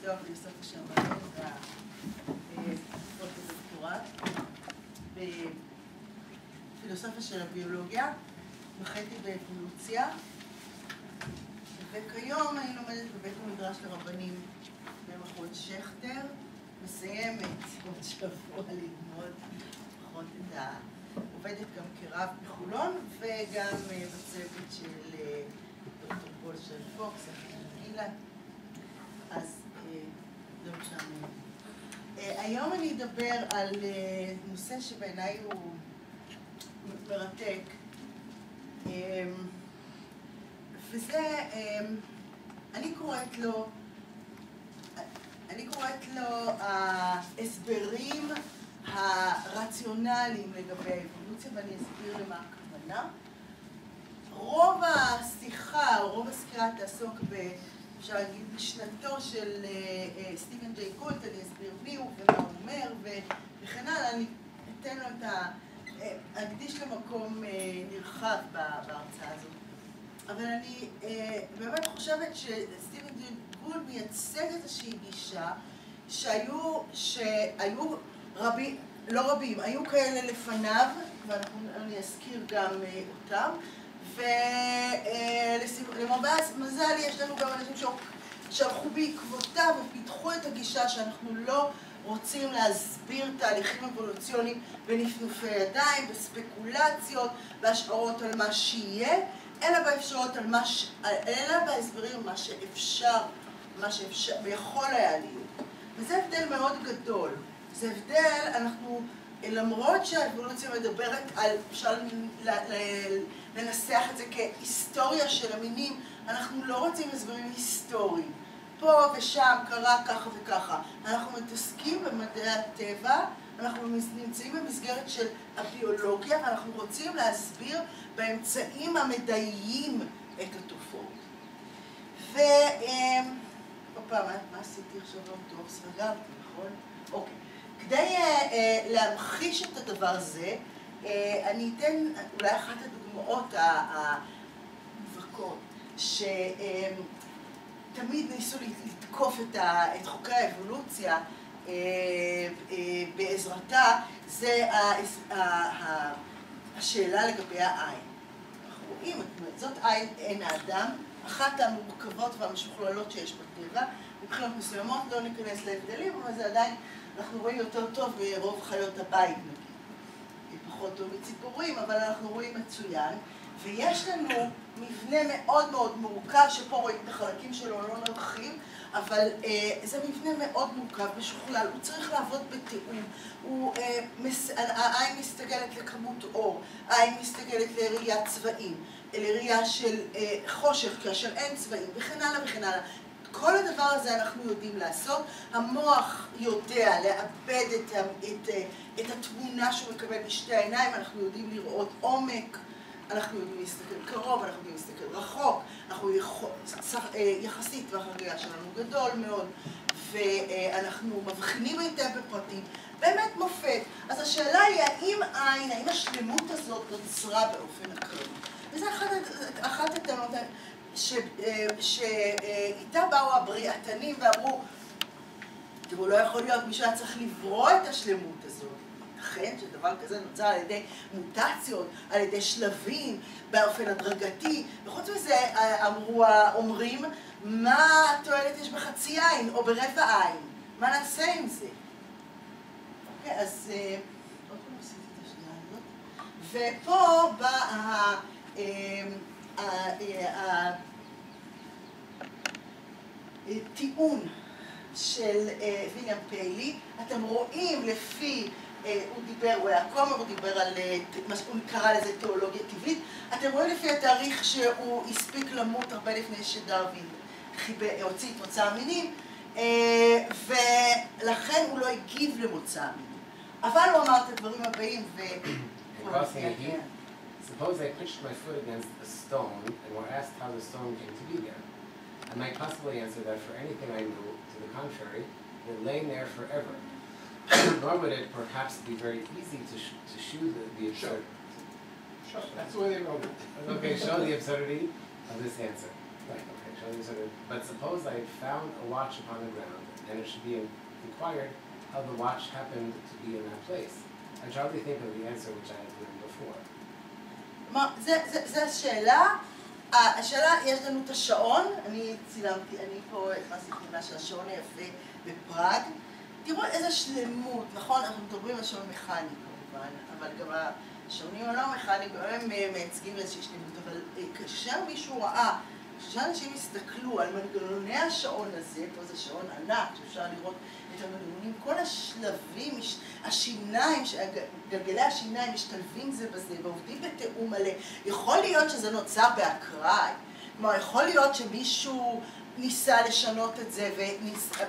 תואר פילוסופיה של המדעים והפוסט דוקטורט בפילוסופיה של הביולוגיה, התמחיתי באבולוציה, וכיום אני לומדת בבית המדרש לרבנים במכון שכטר, מסיימת עוד שבוע ללמוד פחות את עובדת גם כרב בחולון וגם בצוות של דוקטור פולשטיין פוקס, אילן. אז זה משעמם. היום אני אדבר על נושא שבעיניי הוא מרתק, וזה, אני קוראת לו ההסברים הרציונליים לגבי האבולוציה, ואני אסביר למה הכוונה. רוב השיחה, רוב הסקירה תעסוק אפשר להגיד, משנתו של סטיבן ג'יי גולד, אני אסביר מי הוא ומה הוא אומר וכן הלאה. אני אתן לו אקדיש למקום נרחב בהרצאה הזאת. אבל אני באמת חושבת שסטיבן ג'יי גולד מייצג איזושהי גישה שהיו רבים, לא רבים, היו כאלה לפניו, ואני אזכיר גם אותם, ולמרבה מזל יש לנו גם אנשים שהלכו בעקבותיו ופיתחו את הגישה שאנחנו לא רוצים להסביר תהליכים אבולוציוניים בנפנופי ידיים, בספקולציות, בהשערות על מה שיהיה, אלא בהסברים על מה שאפשר ויכול היה להיות. וזה הבדל מאוד גדול. זה הבדל, למרות שהאבולוציה מדברת על, אפשר לנסח את זה כהיסטוריה של המינים, אנחנו לא רוצים הסברים היסטוריים. פה ושם קרה ככה וככה. אנחנו מתעסקים במדעי הטבע, אנחנו נמצאים במסגרת של הביולוגיה, ואנחנו רוצים להסביר באמצעים המדעיים את התופעות. מה עשיתי עכשיו? טוב, סגרתי, נכון? אוקיי. כדי להמחיש את הדבר הזה, אני אתן אולי אחת הדוגמאות המובהקות, שתמיד ניסו לתקוף את חוקי האבולוציה בעזרתה, זה השאלה לגבי העין. אנחנו רואים, זאת עין האדם, אחת המורכבות והמשוכללות שיש בטבע, מבחינות מסוימות לא ניכנס להבדלים, אבל זה עדיין, אנחנו רואים יותר טוב ברוב חיות הבית, נגיד. פחות טוב מציפורים, אבל אנחנו רואים מצוין. ויש לנו מבנה מאוד מאוד מורכב, שפה רואים את החלקים שלו, לא נרחיב, אבל זה מבנה מאוד מורכב, משוכלל, הוא צריך לעבוד בתיאום. העין מסתגלת לכמות אור, העין מסתגלת לראיית צבעים, לראייה של חושך, כאשר אין צבעים, וכן הלאה וכן הלאה. כל הדבר הזה אנחנו יודעים לעשות. המוח יודע לאבד את התמונה שהוא מקבל בשתי העיניים, אנחנו יודעים לראות עומק, אנחנו יודעים להסתכל קרוב, אנחנו יודעים להסתכל רחוק, יחסית טווח הראייה שלנו גדול מאוד, ואנחנו מבחינים היטב בפרטים, באמת מופת. אז השאלה היא, האם השלמות הזאת נוצרה באופן אקראי? וזה אחת הטענות שאיתה באו הבריאתנים ואמרו, תראו, לא יכול להיות, מישהו היה צריך לברוא את השלמות הזאת. לכן שדבר כזה נוצר על ידי מוטציות, על ידי שלבים, באופן הדרגתי. וחוץ מזה אומרים, מה התועלת יש בחצי עין או ברבע עין? מה נעשה עם זה? אוקיי, אז עוד פעם עשיתי את השנייה הזאת. ופה בא הטיעון של ויליאם פיילי. אתם רואים לפי, הוא היה כומר, הוא דיבר על, הוא קרא לזה תיאולוגיה טבעית. אתם רואים לפי התאריך שהוא הספיק למות הרבה לפני שדרווין הוציא את מוצא המינים, ולכן הוא לא הגיב למוצא המינים. אבל הוא אמר את הדברים הבאים Suppose I pushed my foot against a stone and were asked how the stone came to be there. I might possibly answer that for anything I knew, to the contrary, it lay there forever. Nor would it perhaps be very easy to shew the absurdity. That's the way they wrote it. Okay, show the absurdity of this answer. Right, okay, But suppose I found a watch upon the ground, and it should be inquired how the watch happened to be in that place. I should hardly think of the answer which I had given before. זה השאלה. השאלה, יש לנו את השעון, אני צילמתי, אני פה הכנסתי תמונה של השעון היפה בפראג. תראו איזה שלמות, נכון? אנחנו מדברים על שעון מכני כמובן, אבל גם השעונים הלא מכניים, גם הם מייצגים איזושהי שלמות, אבל כאשר מישהו ראה, כשאנשים הסתכלו על מנגנוני השעון הזה, פה זה שעון ענק, שאפשר לראות את המנגנונים, כל השלבים, השיניים, גלגלי השיניים משתלבים זה בזה, ועובדים בתיאום מלא. יכול להיות שזה נוצר באקראי, כלומר, יכול להיות שמישהו ניסה לשנות את זה,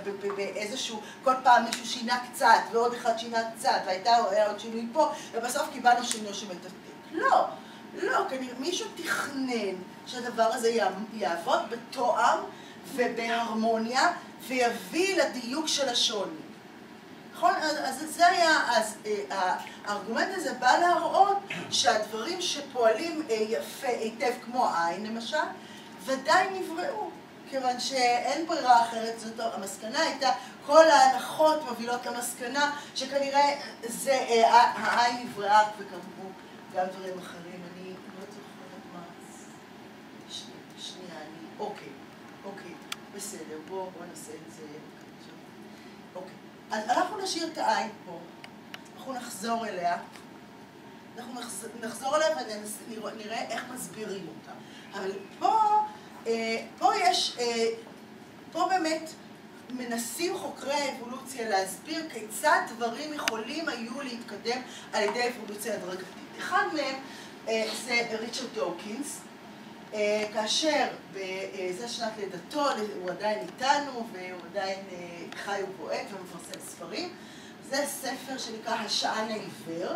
ובאיזשהו, כל פעם מישהו שינה קצת, ועוד אחד שינה קצת, והייתה עוד שינוי פה, ובסוף קיבלנו שינוי שמתעתק. לא. לא, כנראה מישהו תכנן שהדבר הזה יעבוד בתואם ובהרמוניה ויביא לדיוק של השעונים. נכון? אז זה היה, הארגומנט הזה בא להראות שהדברים שפועלים יפה היטב כמו העין למשל, ודאי נבראו, כיוון שאין ברירה אחרת. זאת המסקנה הייתה, כל ההנחות מובילות למסקנה שכנראה זה העין נבראה וכמובן גם דברים אחרים. אוקיי, בסדר, בואו נעשה את זה. אוקיי, אז אנחנו נשאיר את העין פה, אנחנו נחזור אליה, ונראה איך מסבירים אותה. אבל פה באמת מנסים חוקרי האבולוציה להסביר כיצד דברים יכולים היו להתקדם על ידי אבולוציה הדרגתית. אחד מהם זה ריצ'רד דוקינס, כאשר זה שנת לידתו, הוא עדיין איתנו והוא עדיין חי ובועט ומפרסם ספרים. זה ספר שנקרא השען העיוור,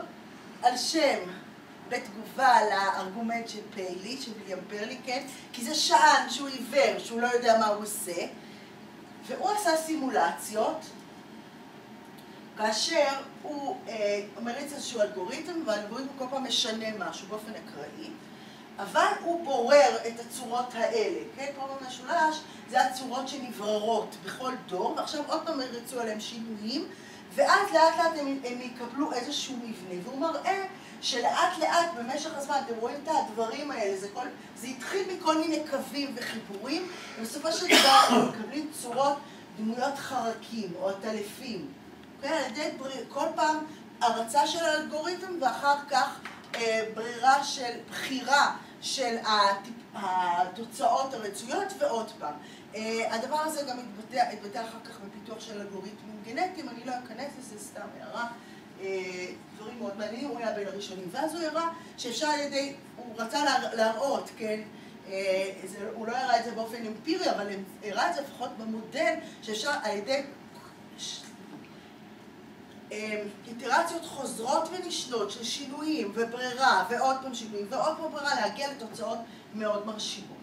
על שם בתגובה לארגומנט של פיילי, של ויליאם פרליקן, כי זה שען שהוא עיוור, שהוא לא יודע מה הוא עושה, והוא עשה סימולציות, כאשר הוא מריץ איזשהו אלגוריתם, והאלגוריתם כל פעם משנה משהו באופן אקראי, אבל הוא בורר את הצורות האלה, כן? פה במשולש זה הצורות שנבררות בכל דור, ועכשיו עוד פעם ירצו עליהם שינויים, ואז לאט לאט הם יקבלו איזשהו מבנה, והוא מראה שלאט לאט במשך הזמן, אתם רואים את הדברים האלה, זה התחיל מכל מיני קווים וחיבורים, ובסופו של דבר הם מקבלים צורות, דמויות חרקים או עטלפים, כן? על ידי כל פעם הרצה של האלגוריתם, ואחר כך בחירה של התוצאות הרצויות ועוד פעם. הדבר הזה גם התבטא אחר כך בפיתוח של אלגוריתמים גנטיים, אני לא אכנס לזה, סתם הערה, דברים מאוד מעניינים, הוא היה בין הראשונים, ואז הוא הראה שאפשר על ידי, הוא רצה להראות, כן, הוא לא הראה את זה באופן אמפירי, אבל הראה את זה לפחות במודל שאפשר על ידי איטרציות חוזרות ונשנות של שינויים וברירה ועוד פעם שינויים ועוד פעם ברירה להגיע לתוצאות מאוד מרשימות.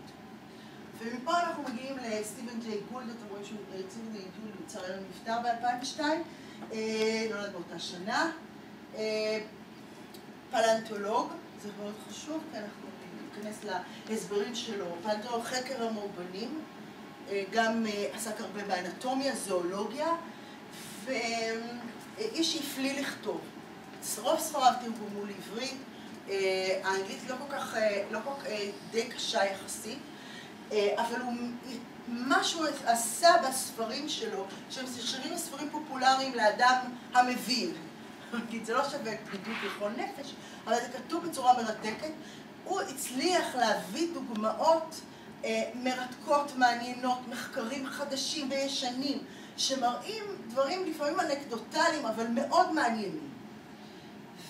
ומפה אנחנו מגיעים לסטיבן ג'יי גולד, אתם רואים סטיבן ג'יי גולד לצערנו נפטר ב-2002, נולד באותה שנה, פלנטולוג, זה מאוד חשוב כי אנחנו ניכנס להסברים שלו, פלנטולוג חקר המאובנים, גם עסק הרבה באנטומיה, זואולוגיה, איש הפליא לכתוב. רוב ספריו תרגומו לעברית, האנגלית לא כל כך די קשה יחסית, אבל הוא משהו עשה בספרים שלו, שהם נחשבים ספרים פופולריים לאדם המבין. זה לא שווה בדיוק לכל נפש, אבל זה כתוב בצורה מרתקת. הוא הצליח להביא דוגמאות מרתקות, מעניינות, מחקרים חדשים וישנים, שמראים דברים לפעמים אנקדוטליים, אבל מאוד מעניינים.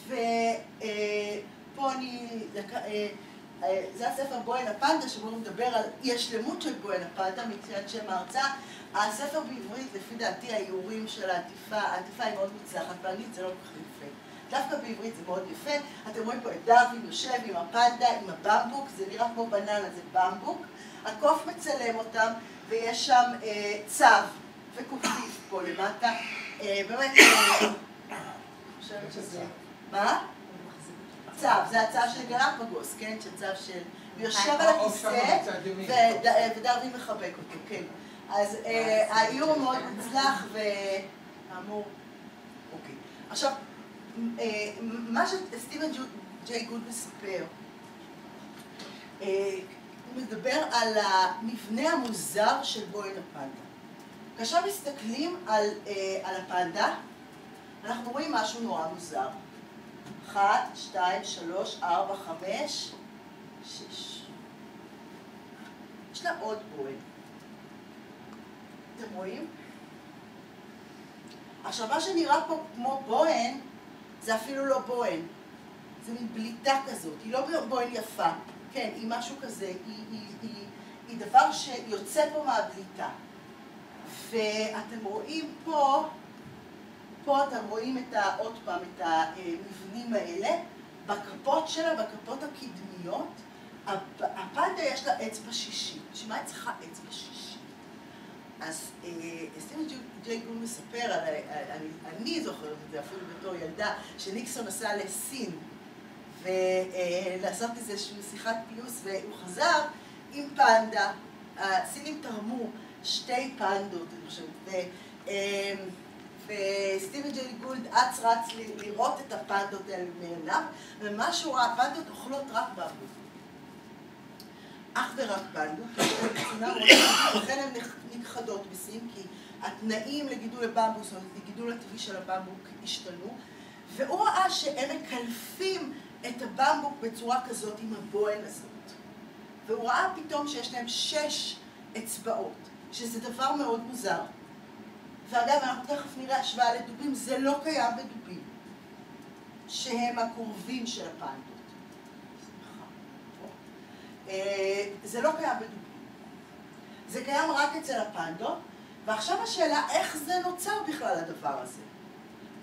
ופה זה הספר בוהנה פלדה, שבו הוא מדבר על אי השלמות של בוהנה פלדה, מצוין שם ההרצאה. הספר בעברית, לפי דעתי, האיורים של העטיפה היא מאוד מוצלחת, באנגלית זה לא כל כך יפה. דווקא בעברית זה מאוד יפה. אתם רואים פה את דרווין יושב עם הפלדה, עם הבמבוק, זה נראה כמו בננה, זה במבוק. הקוף מצלם אותם, ויש שם צו וקוטיף פה למטה. באמת, אני חושבת שזה... מה? צו, זה הצו של גלאפגוס, כן? שצו של הוא יושב על הכיסא, ודרווין מחבק אותו, כן. אז האיור מאוד מוצלח ואמור, אוקיי. עכשיו, מה שסטיבן ג'יי גולד מספר, הוא מדבר על המבנה המוזר של בוהן הפנדה. כאשר מסתכלים על הפנדה, אנחנו רואים משהו נורא מוזר. 1, 2, 3, 4, 5, 6. יש לה עוד בוהן. אתם רואים? עכשיו, מה שנראה פה כמו בוהן, זה אפילו לא בוהן. זה מין בליטה כזאת. היא לא בוהן יפה. כן, היא משהו כזה. היא דבר שיוצא פה מהבליטה. ואתם רואים פה אתם רואים עוד פעם את המבנים האלה, בכפות שלה, בכפות הקדמיות, הפנדה יש לה אצבע שישית. שמה היא צריכה אצבע שישית? אז סטיבן ג'יי גולד מספר, אני זוכרת את זה אפילו בתור ילדה, שניקסון נסע לסין ולעשות איזושהי שיחת פיוס, והוא חזר עם פנדה. הסינים תרמו 2 פנדות, אני חושבת, וסטיבן ג'יי גולד רץ לראות את הפנדות האלה מעיניו, ומה שהוא ראה, הפנדות אוכלות רק במבוק. אך ורק במבוק, לכן הן נכחדות בסין, כי התנאים לגידול הבמבוס, או לגידול הטבעי של הבמבוק השתנו, והוא ראה שהם מקלפים את הבמבוק בצורה כזאת עם הבוהן הזאת. והוא ראה פתאום שיש להם 6 אצבעות, שזה דבר מאוד מוזר. ואגב, אנחנו תכף נראה השוואה לדובים, זה לא קיים בדובים, שהם הקרובים של הפנדות. זה לא קיים בדובים. זה קיים רק אצל הפנדות, ועכשיו השאלה, איך זה נוצר בכלל הדבר הזה?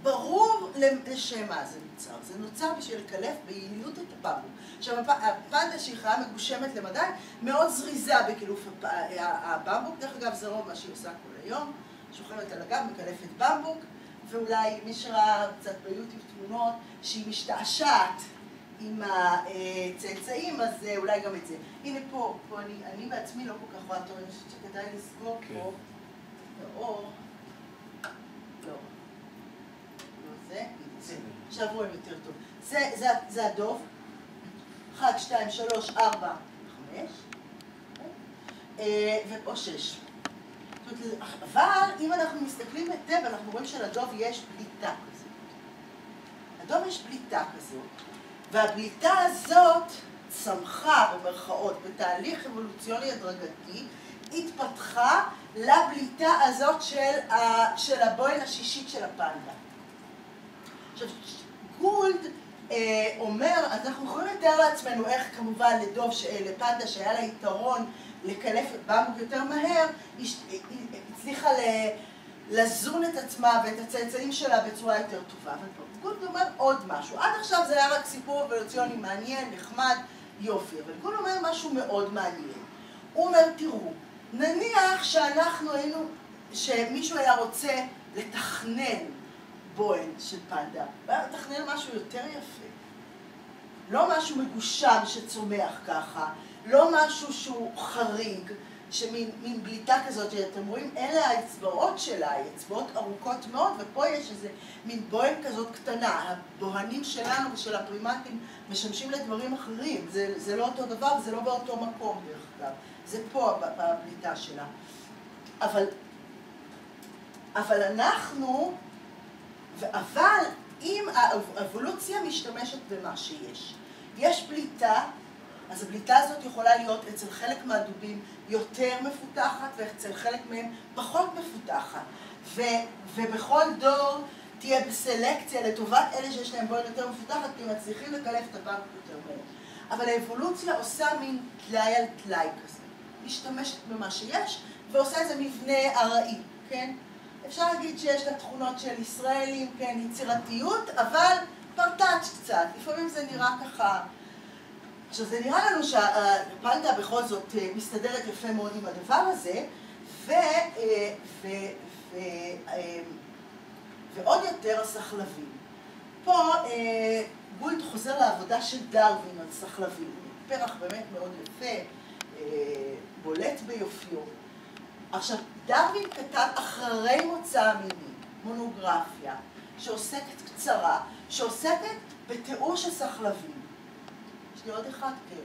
ברור לשם מה זה נוצר. זה נוצר בשביל לקלף ביעילות את הבמבוק. עכשיו, הפנדה שהיא חיה מגושמת למדי, מאוד זריזה בקילוף הבמבוק. דרך אגב, זה רוב מה שהיא עושה כל היום. שוכבת על הגב, מקלפת במבוק, ואולי מי שראה קצת ביוטיוב תמונות שהיא משתעשעת עם הצאצאים, אז אולי גם את זה. הנה פה אני בעצמי לא כל כך רואה טוב, אני חושבת שכדאי לסגור פה את האור. לא. זה. עכשיו רואים יותר טוב. זה הדוב. 1, 2, 3, 4, 5. ופה 6. אבל אם אנחנו מסתכלים היטב, אנחנו רואים שלדוב יש בליטה כזאת. לדוב יש בליטה כזאת, והבליטה הזאת צמחה במרכאות בתהליך אבולוציוני הדרגתי, התפתחה לבליטה הזאת של הבוהן השישית של הפנדה. עכשיו, גולד אומר, אז אנחנו יכולים לתאר לעצמנו איך כמובן לפנדה שהיה לה יתרון לקלף את במבוק יותר מהר, היא הצליחה לזון את עצמה ואת הצאצאים שלה בצורה יותר טובה. אבל גולד אומר עוד משהו. עד עכשיו זה היה רק סיפור אבולוציוני מעניין, נחמד, יופי. אבל גולד אומר משהו מאוד מעניין. הוא אומר, תראו, נניח שמישהו היה רוצה לתכנן בוהן של פנדה, והיה לתכנן משהו יותר יפה. לא משהו מגושם שצומח ככה, לא משהו שהוא חריג, שמין בליטה כזאת שאתם רואים, אלה האצבעות שלה, אצבעות ארוכות מאוד, ופה יש איזה מין בוהן כזאת קטנה. הבוהנים שלנו ושל הפרימטים משמשים לדברים אחרים. זה לא אותו דבר, זה לא באותו מקום דרך כלל. זה פה בבליטה שלה. אבל אם האבולוציה משתמשת במה שיש. יש בליטה, אז הבליטה הזאת יכולה להיות אצל חלק מהדובים יותר מפותחת ואצל חלק מהם פחות מפותחת. ובכל דור תהיה בסלקציה לטובת אלה שיש להם בוהן יותר מפותחת, כי הם מצליחים לקלף את הבנק יותר מהר. אבל האבולוציה עושה מין טלאי על טלאי כזה. משתמשת במה שיש ועושה איזה מבנה ארעי, כן? אפשר להגיד שיש לה תכונות של ישראלים, כן, יצירתיות, אבל פרטאץ' קצת. לפעמים זה נראה ככה. עכשיו, זה נראה לנו שהפנדה בכל זאת מסתדרת יפה מאוד עם הדבר הזה, ועוד יותר הסחלבים. פה גולד חוזר לעבודה של דרווין על סחלבים. פרח באמת מאוד יפה, בולט ביופיו. עכשיו, דרווין כתב אחרי מוצא המינים, מונוגרפיה, שעוסקת קצרה, שעוסקת בתיאור של סחלבים. יש לי עוד אחד, כן.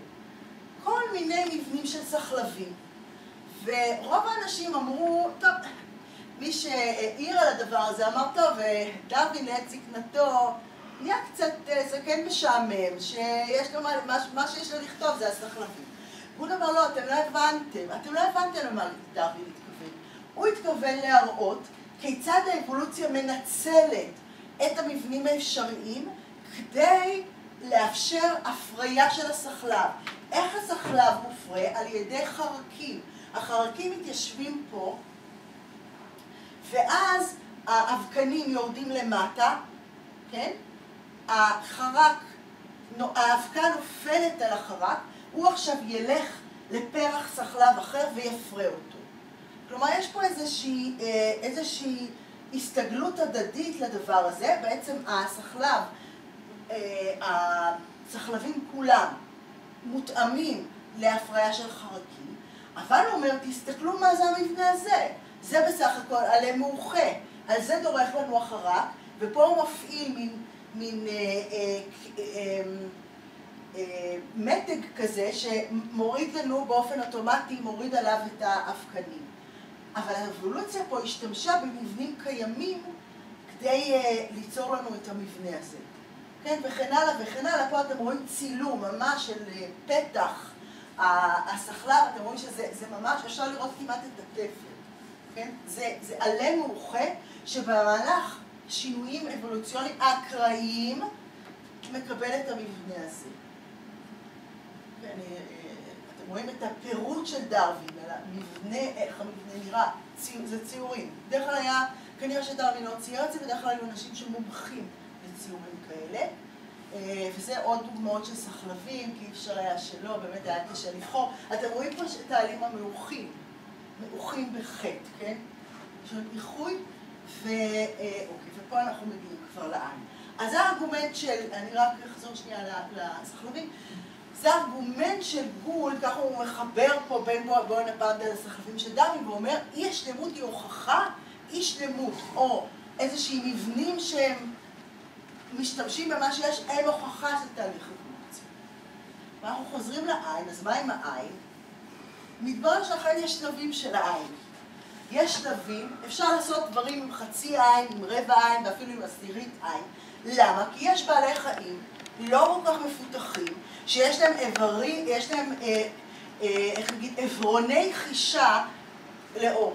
כל מיני מבנים של סחלבים. ורוב האנשים אמרו, טוב, מי שהעיר על הדבר הזה אמר, טוב, דרווין לעת זקנתו נהיה קצת זקן משעמם, שיש לו מה שיש לו לכתוב זה הסחלבים. הוא אמר, לא, אתם לא הבנתם למה דרווין התכוון. הוא התכוון להראות כיצד האבולוציה מנצלת את המבנים האפשריים כדי לאפשר הפריה של הסחלב. איך הסחלב מופרה? על ידי חרקים. החרקים מתיישבים פה, ואז האבקנים יורדים למטה, כן? האבקה נופלת על החרק, הוא עכשיו ילך לפרח סחלב אחר ויפרה אותו. כלומר, יש פה איזושהי הסתגלות הדדית לדבר הזה. בעצם הסחלבים כולם מותאמים להפריה של חרקים, אבל הוא אומר, תסתכלו מה זה המבנה הזה. זה בסך הכל עלה מאוחה, על זה דורך לנו החרק, ופה הוא מפעיל מין מתג כזה שמוריד לנו באופן אוטומטי, מוריד עליו את האבקנים. אבל האבולוציה פה השתמשה במבנים קיימים כדי ליצור לנו את המבנה הזה. כן, וכן הלאה וכן הלאה. פה אתם רואים צילום ממש של פתח הסחלב, אתם רואים שזה ממש, אפשר לראות כמעט את התפר. כן? זה עלה מאוחה שבמהלך שינויים אבולוציוניים אקראיים מקבל את המבנה הזה. כן, אתם רואים את הפירוט של דרווין, על המבנה, איך המבנה נראה, זה ציורים. בדרך כלל היה, כנראה שדרווין לא צייר את זה, בדרך כלל היו אנשים שמומחים לציורים כאלה. וזה עוד דוגמאות של סחלבים, כי אפשר היה שלא, באמת היה קשה לבחור. אתם רואים פה את העלים המאוחים, מאוחים בחטא, כן? יש לנו איחוי, ופה אנחנו מגיעים כבר לעין. אז זה הארגומנט של, אני רק אחזור שנייה לסחלבים, זה הארגומנט של גול, ככה הוא מחבר פה בין בואנפרטה לסחלבים של דרווין, ואומר, אי השלמות היא הוכחה, אי שלמות, או איזושהי מבנים שהם משתמשים במה שיש, אין הוכחה של תהליך אבולוציה. ואנחנו חוזרים לעין, אז מה עם העין? מתברר שאכן יש שלבים של העין. יש שלבים, אפשר לעשות דברים עם חצי עין, עם רבע עין, ואפילו עם עשירית עין. למה? כי יש בעלי חיים לא כל כך מפותחים, שיש להם איברים, יש להם, איך נגיד, עברוני חישה לאור.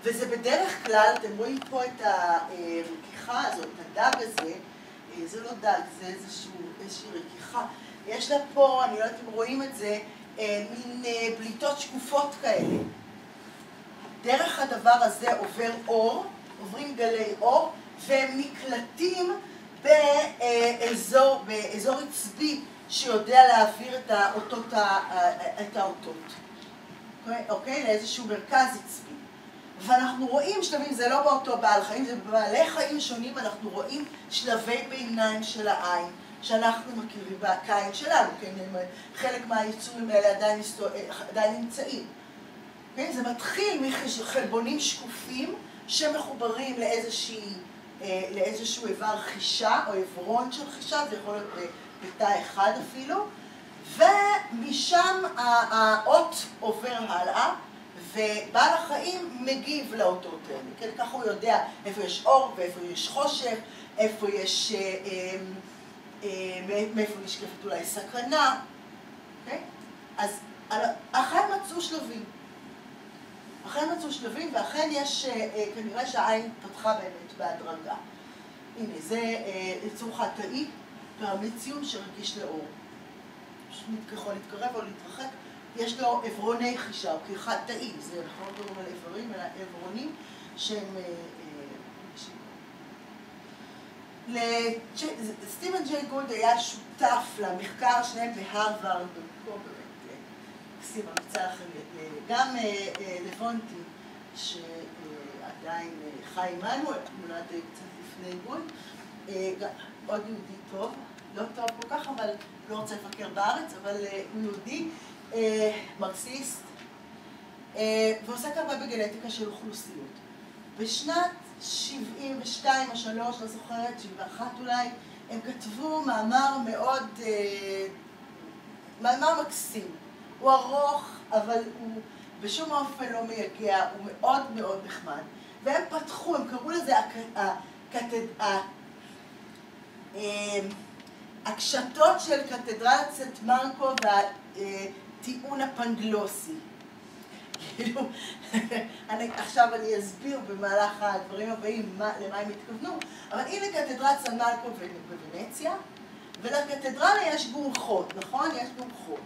וזה בדרך כלל, אתם רואים פה את הרקיחה הזאת, הדג הזה, זה לא דג, זה איזושהי רקיחה. יש לה פה, אני לא יודעת אם רואים את זה, מין בליטות שקופות כאלה. דרך הדבר הזה עובר אור, עוברים גלי אור, והם נקלטים באזור עצבי שיודע להעביר את האותות. אוקיי? לאיזשהו מרכז עצבי. ואנחנו רואים שלבים, זה לא באותו בעל חיים, זה בבעלי חיים שונים, אנחנו רואים שלבי ביניים של העין, שאנחנו מכירים בקין שלנו, כן? חלק מהייצורים האלה עדיין נמצאים. כן? זה מתחיל מחלבונים שקופים שמחוברים לאיזשהו איבר חישה או עברון של חישה, זה יכול להיות בתא אחד אפילו, ומשם האות עובר הלאה, ובעל החיים מגיב לאותות האלה, כן? ככה הוא יודע איפה יש אור ואיפה יש חושך, איפה יש, מאיפה נשקפת אולי סכנה, כן? אז אכן מצאו שלבים. ואכן יש, כנראה שהעין פתחה באמת בהדרגה. הנה, זה יצור חטאי, פרמיציום שרגיש לאור. יכול להתקרב או להתרחק. יש לו עברוני חישה, או כחטאים, זה אנחנו לא מדברים על עברים, אלא עברונים שהם סטיבן ג'יי גולד היה שותף למחקר שלהם בהרווארד, פה באמת, קסים המצא לכם, גם לבונטי, שעדיין חי עמנו, נולד קצת לפני גולד, עוד יהודי טוב, לא טוב כל כך, אבל לא רוצה לפקר בארץ, אבל הוא יהודי, מרקסיסט, ועוסק הרבה בגנטיקה של אוכלוסיות. בשנת 72 או 3, לא זוכרת, 71 אולי, הם כתבו מאמר מאוד, מאמר מקסים. הוא ארוך, אבל הוא בשום אופן לא מייגע, הוא מאוד מאוד נחמד. והם פתחו, הם קראו לזה הקשתות של קתדרלת סנט מרקו והטיעון הפנגלוסי. כאילו, עכשיו אני אסביר במהלך הדברים הבאים למה הם התכוונו, אבל הנה קתדרלת סנט מרקו בוונציה, ולקתדרלה יש גומחות, נכון? יש גומחות.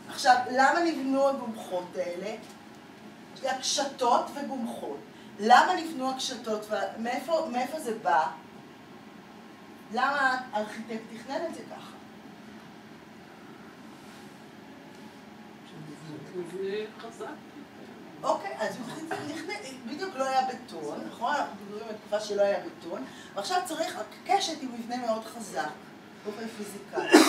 עכשיו, למה נבנו הגומחות האלה? יש לי הקשתות וגומחות. למה נבנו הקשתות ומאיפה זה בא? למה הארכיטקט תכנן את זה ככה? זה חזק. אוקיי, אז בדיוק לא היה בטון, נכון? אנחנו מדברים על תקופה שלא היה בטון, ועכשיו צריך קשת עם מבנה מאוד חזק, באופן פיזיקלי.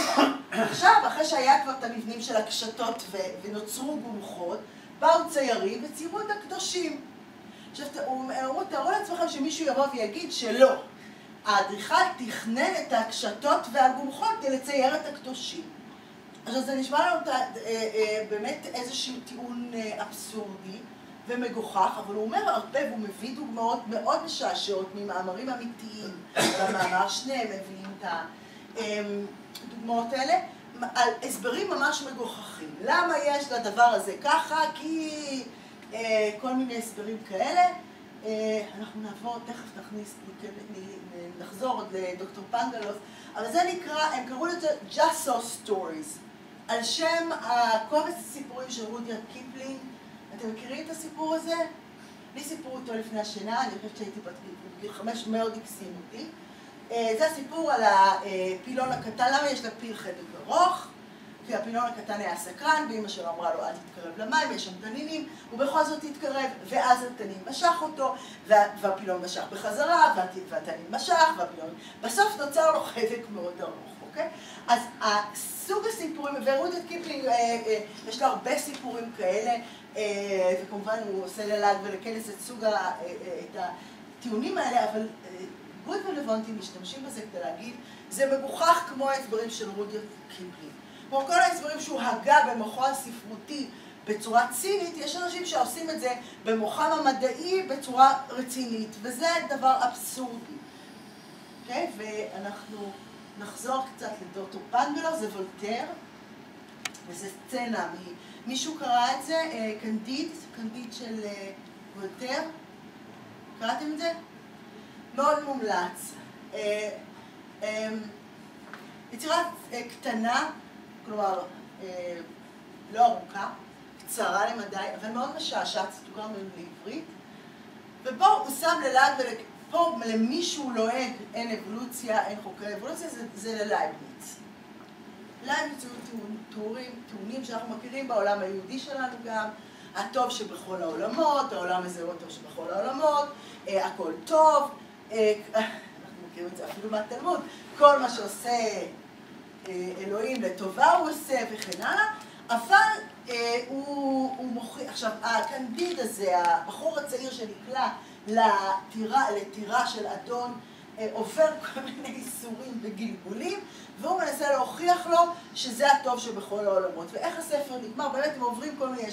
עכשיו, אחרי שהיה כבר את המבנים של הקשתות ונוצרו גומחות, באו ציירים וציירו את הקדושים. עכשיו, תארו לעצמכם שמישהו יבוא ויגיד שלא. האדריכל תכנן את הקשתות והגומחות כדי לצייר את הקדושים. עכשיו, זה נשמע לנו באמת איזשהו טיעון אבסורדי ומגוחך, אבל הוא אומר הרבה והוא מביא דוגמאות מאוד משעשעות ממאמרים אמיתיים. במאמר שניהם מביאים את הדוגמאות האלה, על הסברים ממש מגוחכים. למה יש לדבר הזה ככה? כי כל מיני הסברים כאלה. אנחנו נעבור, תכף נחזור עוד לדוקטור פנגלוס, אבל זה נקרא, הם קראו לזה Just So Stories, על שם הקובץ הסיפורים של רודיארד קיפלינג. אתם מכירים את הסיפור הזה? לי סיפרו אותו לפני השינה, אני חושבת שהייתי בגיל 5, מאוד הקסים אותי. זה הסיפור על הפילון הקטן. למה יש לפיל חדק ארוך? כי הפילון הקטן היה סקרן, ואמא שלו אמרה לו, אל תתקרב למים, יש שם תנינים, ובכל זאת התקרב, ואז התנין משך אותו, והפילון משך בחזרה, והתנין משך, בסוף נוצר לו חדק מאוד ארוך, אוקיי? אז סוג הסיפורים, ורודיארד קיפלינג, יש לו הרבה סיפורים כאלה, וכמובן הוא עושה ללעג ולכנס את הטיעונים האלה, אבל גוד ולוונטים משתמשים בזה כדי להגיד, זה מגוחך כמו ההסברים של רודיארד קיפלינג. כמו כל ההסברים שהוא הגה במוחו הספרותי בצורה צינית, יש אנשים שעושים את זה במוחם המדעי בצורה רצינית, וזה דבר אבסורדי. אוקיי? ואנחנו נחזור קצת לדוקטור פנגלוס, זה וולטר, וזו סצנה, מישהו קרא את זה, קנדיד של וולטר, קראתם את זה? מאוד מומלץ. יצירה קטנה, כלומר, לא ארוכה, קצרה למדי, אבל מאוד משעשעת, תתורגם לעברית, ובו הוא שם ללעג, פה למישהו לועג אין אבולוציה, אין חוקרי אבולוציה, זה ללייבניץ. לייבניץ היו טיעונים שאנחנו מכירים בעולם היהודי שלנו גם, הטוב שבכל העולמות, העולם הזה הוא הטוב שבכל העולמות, הכל טוב, אנחנו מכירים את זה אפילו מהתלמוד, כל מה שעושה אלוהים לטובה הוא עושה וכן הלאה, אבל הוא מוכיח, עכשיו הקנדיד הזה, הבחור הצעיר שנקלע לטירה של אדון, עובר כל מיני איסורים וגלגולים, והוא מנסה להוכיח לו שזה הטוב שבכל העולמות. ואיך הספר נגמר? באמת הם עוברים כל מיני,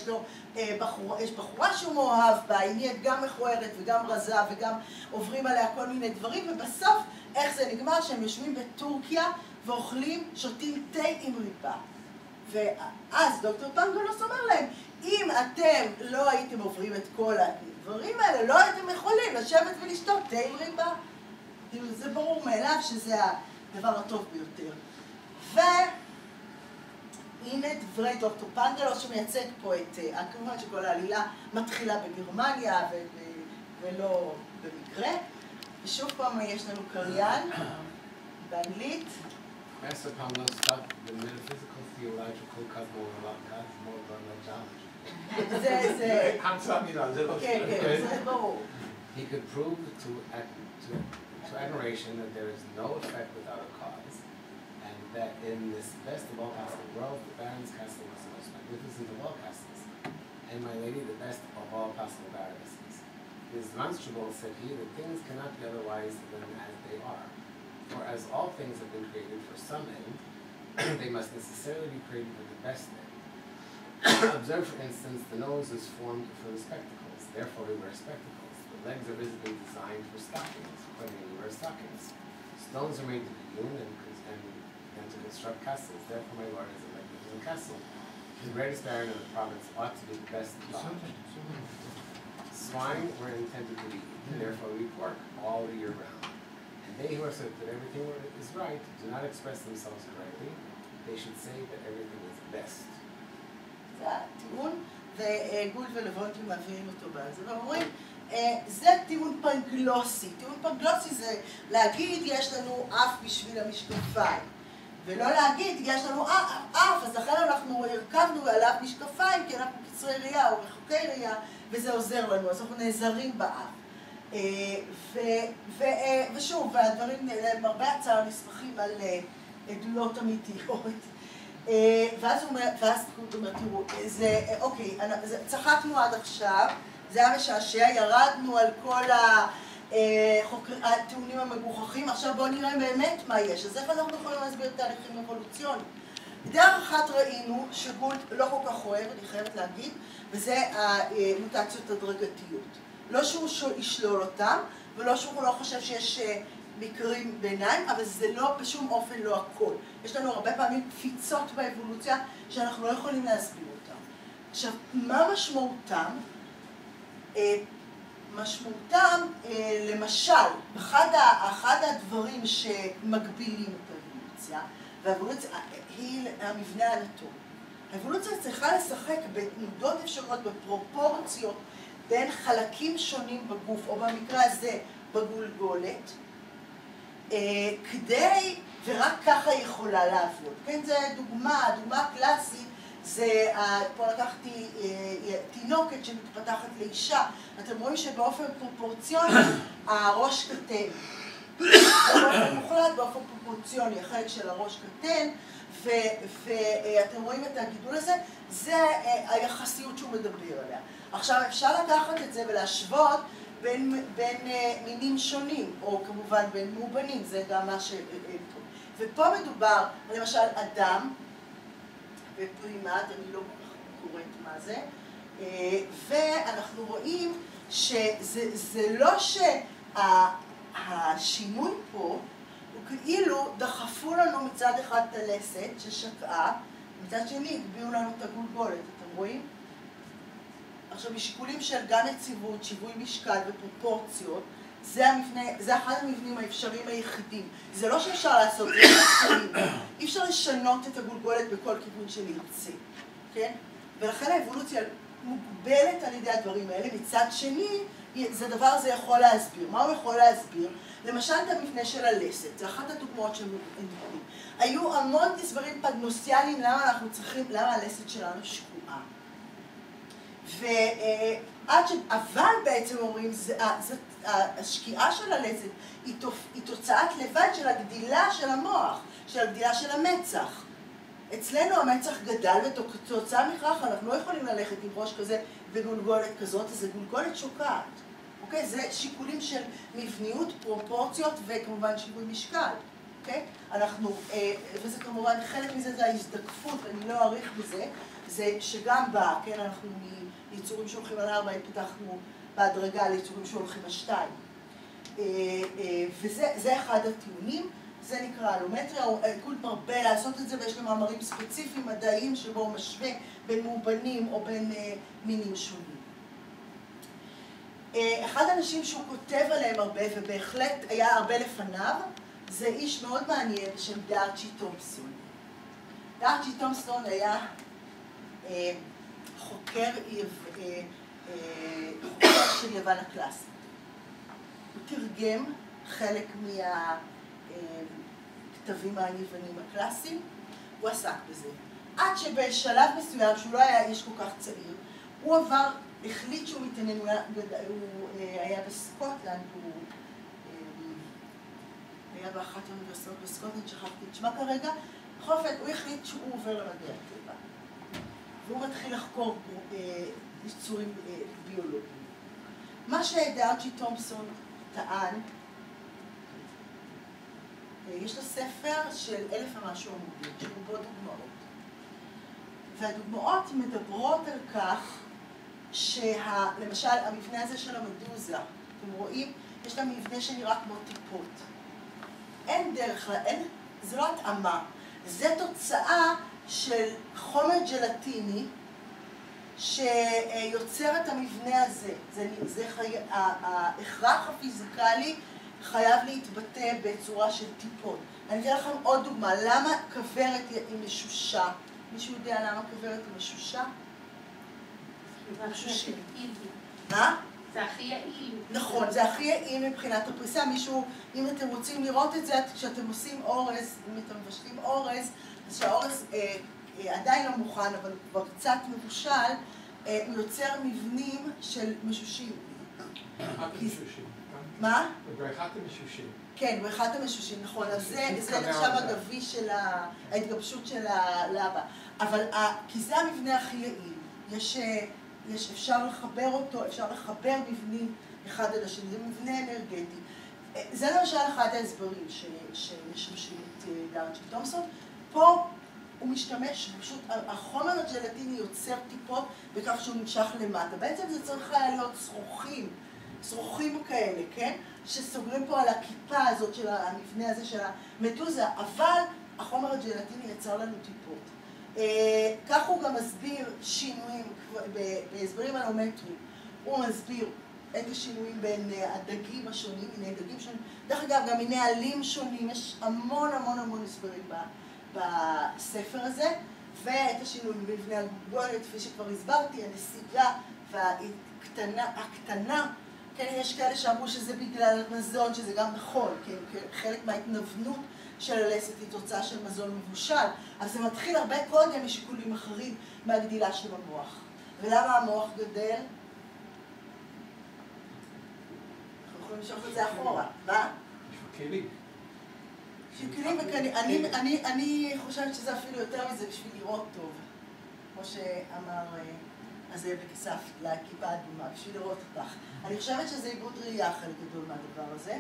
יש בחורה שהוא מאוהב בה, היא נהיית גם מכוערת וגם רזה וגם עוברים עליה כל מיני דברים, ובסוף איך זה נגמר? שהם יושבים בטורקיה ואוכלים, שותים תה עם ריבה. ואז דוקטור פנגלוס אומר להם, אם אתם לא הייתם עוברים את כל הדברים האלה, לא הייתם יכולים לשבת ולשתות תה עם ריבה. זה ברור מאליו שזה הדבר הטוב ביותר. והנה דברי דוקטור פנגלוס שמייצג פה את, כמובן שכל העלילה מתחילה בגרמניה ולא במקרה. ושוב פעם יש לנו קריין באנגלית. Master Pablo stuck the metaphysical, theological, cosmological. זה... 감사합니다. כן, זה ברור. He could prove to admiration that there is no effect without a cause, and that in this best of all possible worlds, the Baron's castle was the most magnificent of all castles, and my lady the best of all possible baronesses. It is demonstrable, said he, that things cannot be otherwise than as they are. For as all things have been created for some end, they must necessarily be created for the best end. Observe, for instance, the nose is formed for the spectacles, therefore we wear spectacles. The legs are visibly designed for stockings, accordingly we wear stockings. Stones are made to be hewn and to construct castles, therefore my lord is a magnificent castle. The greatest baron in the province ought to be the best lodge. Swine were intended to be eaten, therefore we eat pork all the year round. And they who are certain that everything is right do not express themselves correctly, they should say that everything is best. זה הטיעון, וגול ולבונטי מעבירים אותו בזה, ואומרים, זה טיעון פנגלוסי. טיעון פנגלוסי זה להגיד, יש לנו אף בשביל המשקפיים. ולא להגיד, יש לנו אף, אז לכן אנחנו הרכבנו עליו משקפיים, כי אנחנו קצרי ראייה או רחוקי ראייה, וזה עוזר לנו, אז אנחנו נעזרים באף. ושוב, והדברים הם הרבה הצעה נסמכים על עדויות אמיתיות. ואז הוא אומר, תראו, אוקיי, צחקנו עד עכשיו, זה היה משעשע, ירדנו על כל הטיעונים המגוחכים, עכשיו בואו נראה באמת מה יש. אז איך אנחנו יכולים להסביר תהליכים אבולוציוניים? דרך אחת ראינו שגולד לא כל כך אוהב, אני חייבת להגיד, וזה המוטציות הדרגתיות. לא שהוא ישלול אותם, ולא שהוא לא חושב שיש מקרים ביניים, אבל זה לא בשום אופן לא הכל. יש לנו הרבה פעמים קפיצות באבולוציה שאנחנו לא יכולים להסביר אותם. עכשיו, מה משמעותם? משמעותם, למשל, אחד הדברים שמגבילים את האבולוציה, והאבולוציה היא המבנה האנטומי. האבולוציה צריכה לשחק בתנודות אפשריות, בפרופורציות, בין חלקים שונים בגוף, או במקרה הזה בגולגולת, כדי, ורק ככה היא יכולה לעבוד. כן, זה דוגמה קלאסית, זה, פה לקחתי תינוקת שמתפתחת לאישה, אתם רואים שבאופן פרופורציוני הראש קטן. באופן מוחלט, באופן פרופורציוני, החלק של הראש קטן, ואתם רואים את הגידול הזה, זה היחסיות שהוא מדבר עליה. עכשיו אפשר לקחת את זה ולהשוות בין מינים שונים, או כמובן בין מאובנים, זה גם מה ש... ופה מדובר, למשל, אדם, בפרימט, אני לא קוראת מה זה, ואנחנו רואים שזה לא שהשינוי פה, הוא כאילו דחפו לנו מצד אחד את הלסת ששקעה, מצד שני הגביאו לנו את הגולגולת, אתם רואים? עכשיו, משיקולים של גם יציבות, שיווי משקל ופרופורציות, זה אחד המבנים האפשריים היחידים. זה לא שאפשר לעשות את זה, אי אפשר לשנות את הגולגולת בכל כיוון שנרצה, כן? ולכן האבולוציה מוגבלת על ידי הדברים האלה. מצד שני, זה דבר הזה יכול להסביר. מה הוא יכול להסביר? למשל את המבנה של הלסת, זה אחת הדוגמאות שהם נותנים. היו המון הסברים פגנוסיאליים למה הלסת שלנו שקועה. אבל בעצם אומרים, השקיעה של הלסת היא תוצאת לבד של הגדילה של המוח, של הגדילה של המצח. אצלנו המצח גדל ותוצאה מכך אנחנו לא יכולים ללכת עם ראש כזה וגולגולת כזאת, אז זה גולגולת שוקעת. אוקיי? זה שיקולים של מבניות, פרופורציות וכמובן שיווי משקל. אוקיי? וזה כמובן, חלק מזה זה ההזדקפות, אני לא אעריך בזה, זה שגם בא, כן, אנחנו מיצורים שהולכים על 4, התפתחנו בהדרגה ליצורים שהולכים על 2. וזה אחד הטיעונים, זה נקרא אלומטריה, גולד מרבה לעשות את זה, ויש גם מאמרים ספציפיים מדעיים שבו הוא משווה בין מאובנים או בין מינים שונים. אחד האנשים שהוא כותב עליהם הרבה, ובהחלט היה הרבה לפניו, זה איש מאוד מעניין בשם דארצ'י תומפסון. דארצ'י תומפסון היה חוקר של יוון הקלאסית. הוא תרגם חלק מהכתבים היוונים הקלאסיים, הוא עסק בזה. עד שבשלב מסוים, שהוא לא היה איש כל כך צעיר, הוא החליט שהוא מתעניין, הוא היה בסקוטלנד, הוא היה באחת האוניברסיטאות בסקוטלנד, שכחתי את שמה כרגע, חופן, הוא החליט שהוא עובר למדעי הטבע, והוא מתחיל לחקור יצורים ביולוגיים. מה שדארצ'י תומפסון טען, יש לו ספר של 1000 ומשהו עמודים, שרובו דוגמאות. והדוגמאות מדברות על כך למשל, המבנה הזה של המדוזה, אתם רואים, יש לה מבנה שנראה כמו טיפות. אין דרך, זה לא התאמה, זה תוצאה של חומר ג'לטיני שיוצר את המבנה הזה. ההכרח הפיזיקלי חייב להתבטא בצורה של טיפות. אני אתן לכם עוד דוגמה, למה כוורת היא משושה? מישהו יודע למה כוורת היא משושה? מה? זה הכי יעיל. נכון, זה הכי יעיל מבחינת הפריסה. מישהו, אם אתם רוצים לראות את זה, כשאתם עושים אורז, אם אתם מבשלים אורז, אז שהאורז עדיין לא מוכן, אבל כבר קצת מבושל, הוא יוצר מבנים של משושים. מה? בריחת המשושים. כן, בריחת המשושים, נכון. אז זה נחשב הגבי של ההתגבשות של הלבה. אבל, כי זה המבנה הכי יעיל. אפשר לחבר אותו, אפשר לחבר מבנים אחד על השני, זה מבנה אנרגטי. זה למשל אחד ההסברים שמשמשים את דארצ'י תומפסון. פה הוא משתמש, פשוט החומר הג'לטיני יוצר טיפות בכך שהוא נמשך למטה. בעצם זה צריך היה להיות שרוכים כאלה, כן? שסוגרים פה על הכיפה הזאת של המבנה הזה של המדוזה, אבל החומר הג'לטיני יצר לנו טיפות. כך הוא גם מסביר שינויים בהסברים אלומטריים. הוא מסביר את השינויים בין הדגים השונים, מיני דגים שונים. דרך אגב, גם מיני עלים שונים, יש המון הסברים בספר הזה, ואת השינויים במבנה הגולגולת, כפי שכבר הסברתי, הנסיגה והקטנה. כן, יש כאלה שאמרו שזה בגלל המזון, שזה גם נכון, כן, חלק מההתנוונות של הלסת היא תוצאה של מזון מבושל, אבל זה מתחיל הרבה קודם משיקולים אחרים מהגדילה של המוח. ולמה המוח גדל? אנחנו יכולים לשאול את זה אחורה. מה? יש כלים. כלים אני חושבת שזה אפילו יותר מזה בשביל לראות טוב. כמו שאמר הזאב לכסף, לכיפה אדומה, בשביל לראות אותך. אני חושבת שזה עיבוד ראייה חלק גדול מהדבר הזה.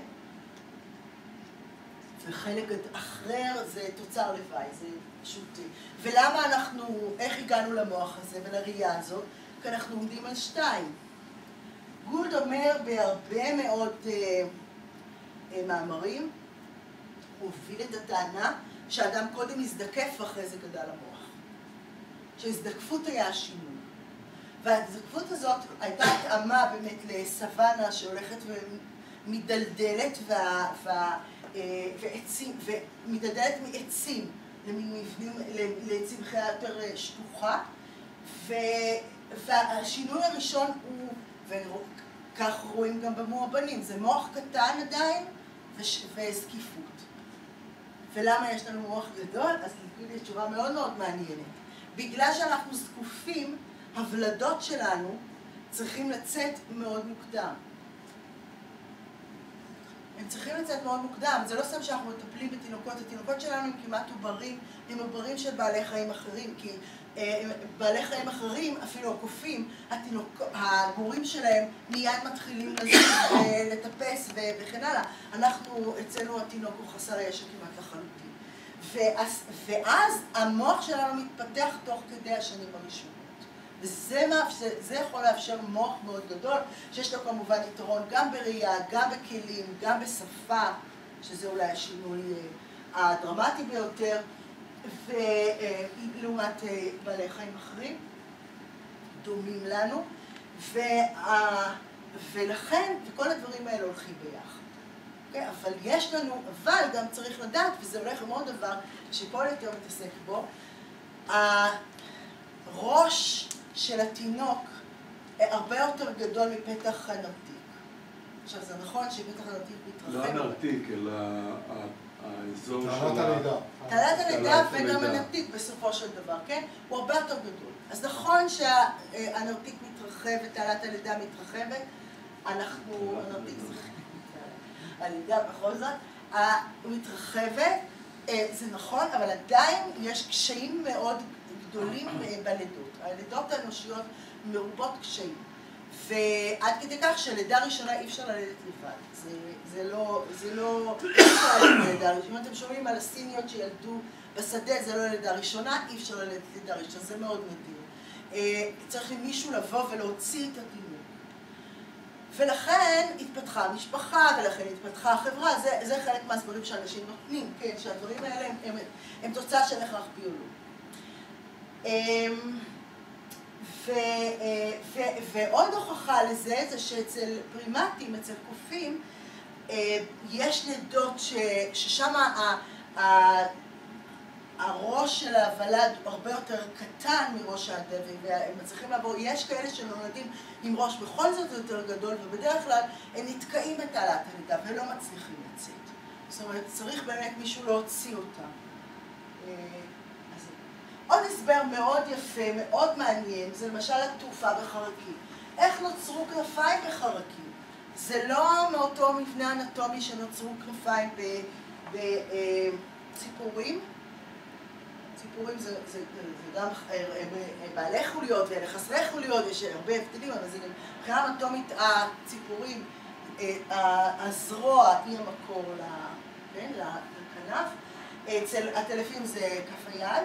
וחלק אחר זה תוצר לוואי, זה פשוט... ולמה אנחנו, איך הגענו למוח הזה ולראייה הזאת? כי אנחנו עומדים על 2. גולד אומר בהרבה מאוד מאמרים, הוא הוביל את הטענה שהאדם קודם הזדקף ואחרי זה גדל המוח. שהזדקפות היה השינוי. וההזדקפות הזאת הייתה התאמה באמת לסוואנה שהולכת ומדלדלת ומדלדלת מעצים למין מבנים, לצמחייה יותר שטוחה. והשינוי הראשון הוא, וכך רואים גם במואבנים, זה מוח קטן עדיין וזקיפות. ולמה יש לנו מוח גדול? אז נגיד לי תשובה מאוד מעניינת. בגלל שאנחנו זקופים, הוולדות שלנו צריכים לצאת מאוד מוקדם. הם צריכים לצאת מאוד מוקדם. זה לא סתם שאנחנו מטפלים בתינוקות. התינוקות שלנו הם כמעט עוברים, הם עוברים של בעלי חיים אחרים, כי בעלי חיים אחרים, אפילו הקופים, הגורים שלהם מיד מתחילים לטפס וכן הלאה. אנחנו, אצלנו התינוק הוא חסר ישע כמעט לחלוטין. ואז המוח שלנו מתפתח תוך כדי השנים הראשונות. וזה יכול לאפשר מוח מאוד גדול, שיש לו כמובן יתרון גם בראייה, גם בכלים, גם בשפה, שזה אולי השינוי הדרמטי ביותר, ולעומת בעלי חיים אחרים, דומים לנו, ולכן, וכל הדברים האלה הולכים ביחד. Okay, אבל יש לנו, אבל גם צריך לדעת, וזה הולך עם עוד דבר שפול יותר מתעסק בו, הראש של התינוק הרבה יותר גדול מפתח הנרתיק. עכשיו, זה נכון שפתח הנרתיק מתרחב. לא הנרתיק, אלא האזור של... תעלת הלידה. תעלת הלידה וגם הנרתיק בסופו של דבר, כן? הוא הרבה יותר גדול. אז נכון שהנרתיק מתרחב ותעלת הלידה מתרחבת, הנרתיק זה... הלידה בכל זאת, מתרחבת, זה נכון, אבל עדיין יש קשיים מאוד גדולים בלידות. הלידות האנושיות מרובות קשיים. ועד כדי כך שלידה ראשונה אי אפשר ללדת לבד. זה לא אפשר ללידה ראשונה. אם אתם שומעים על הסיניות שילדו בשדה, זה לא לידה ראשונה, אי אפשר ללדת לידה ראשונה, זה מאוד נדיר. צריך מישהו לבוא ולהוציא את התינוק. ולכן התפתחה המשפחה, ולכן התפתחה החברה, זה חלק מהסברים שאנשים נותנים, כן, שהדברים האלה הם תוצאה של הכרח ביולוגי. ועוד הוכחה לזה זה שאצל פרימטים, אצל קופים, יש לידות ששם הראש של הוולד הרבה יותר קטן מראש העדבי, והם מצליחים לעבור, יש כאלה שנולדים עם ראש בכל זאת יותר גדול, ובדרך כלל הם נתקעים בתעלת הלידה ולא מצליחים לצאת. זאת אומרת, צריך באמת מישהו להוציא אותם. עוד הסבר מאוד יפה, מאוד מעניין, זה למשל התעופה בחרקים. איך נוצרו כנפיים בחרקים? זה לא מאותו מבנה אנטומי שנוצרו כנפיים בציפורים. ציפורים זה גם בעלי חוליות ואלה חסרי חוליות, יש הרבה הבדלים, אבל זה גם מבחינה אנטומית הציפורים, הזרוע היא המקור לכנף. אצל הטלפים זה כף היד.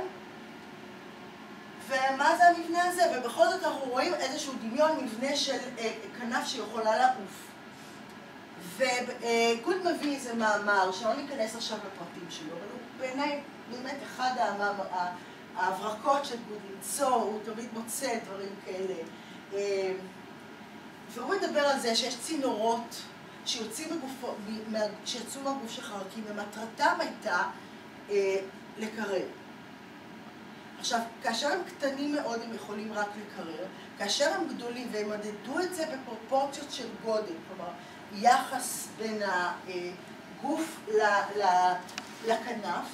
ומה זה המבנה הזה? ובכל זאת אנחנו רואים איזשהו דמיון מבנה של כנף שיכולה לעוף. וגוד מביא איזה מאמר, שלא ניכנס עכשיו לפרטים שלו, אבל הוא בעיניי באמת אחד ההברקות של גוד למצוא, הוא תמיד מוצא דברים כאלה. והוא מדבר על זה שיש צינורות שיצאו מהגוף של חרקים, ומטרתם הייתה לקרר. עכשיו, כאשר הם קטנים מאוד הם יכולים רק לקרר, כאשר הם גדולים והם מדדו את זה בפרופורציות של גודל, כלומר, יחס בין הגוף לכנף,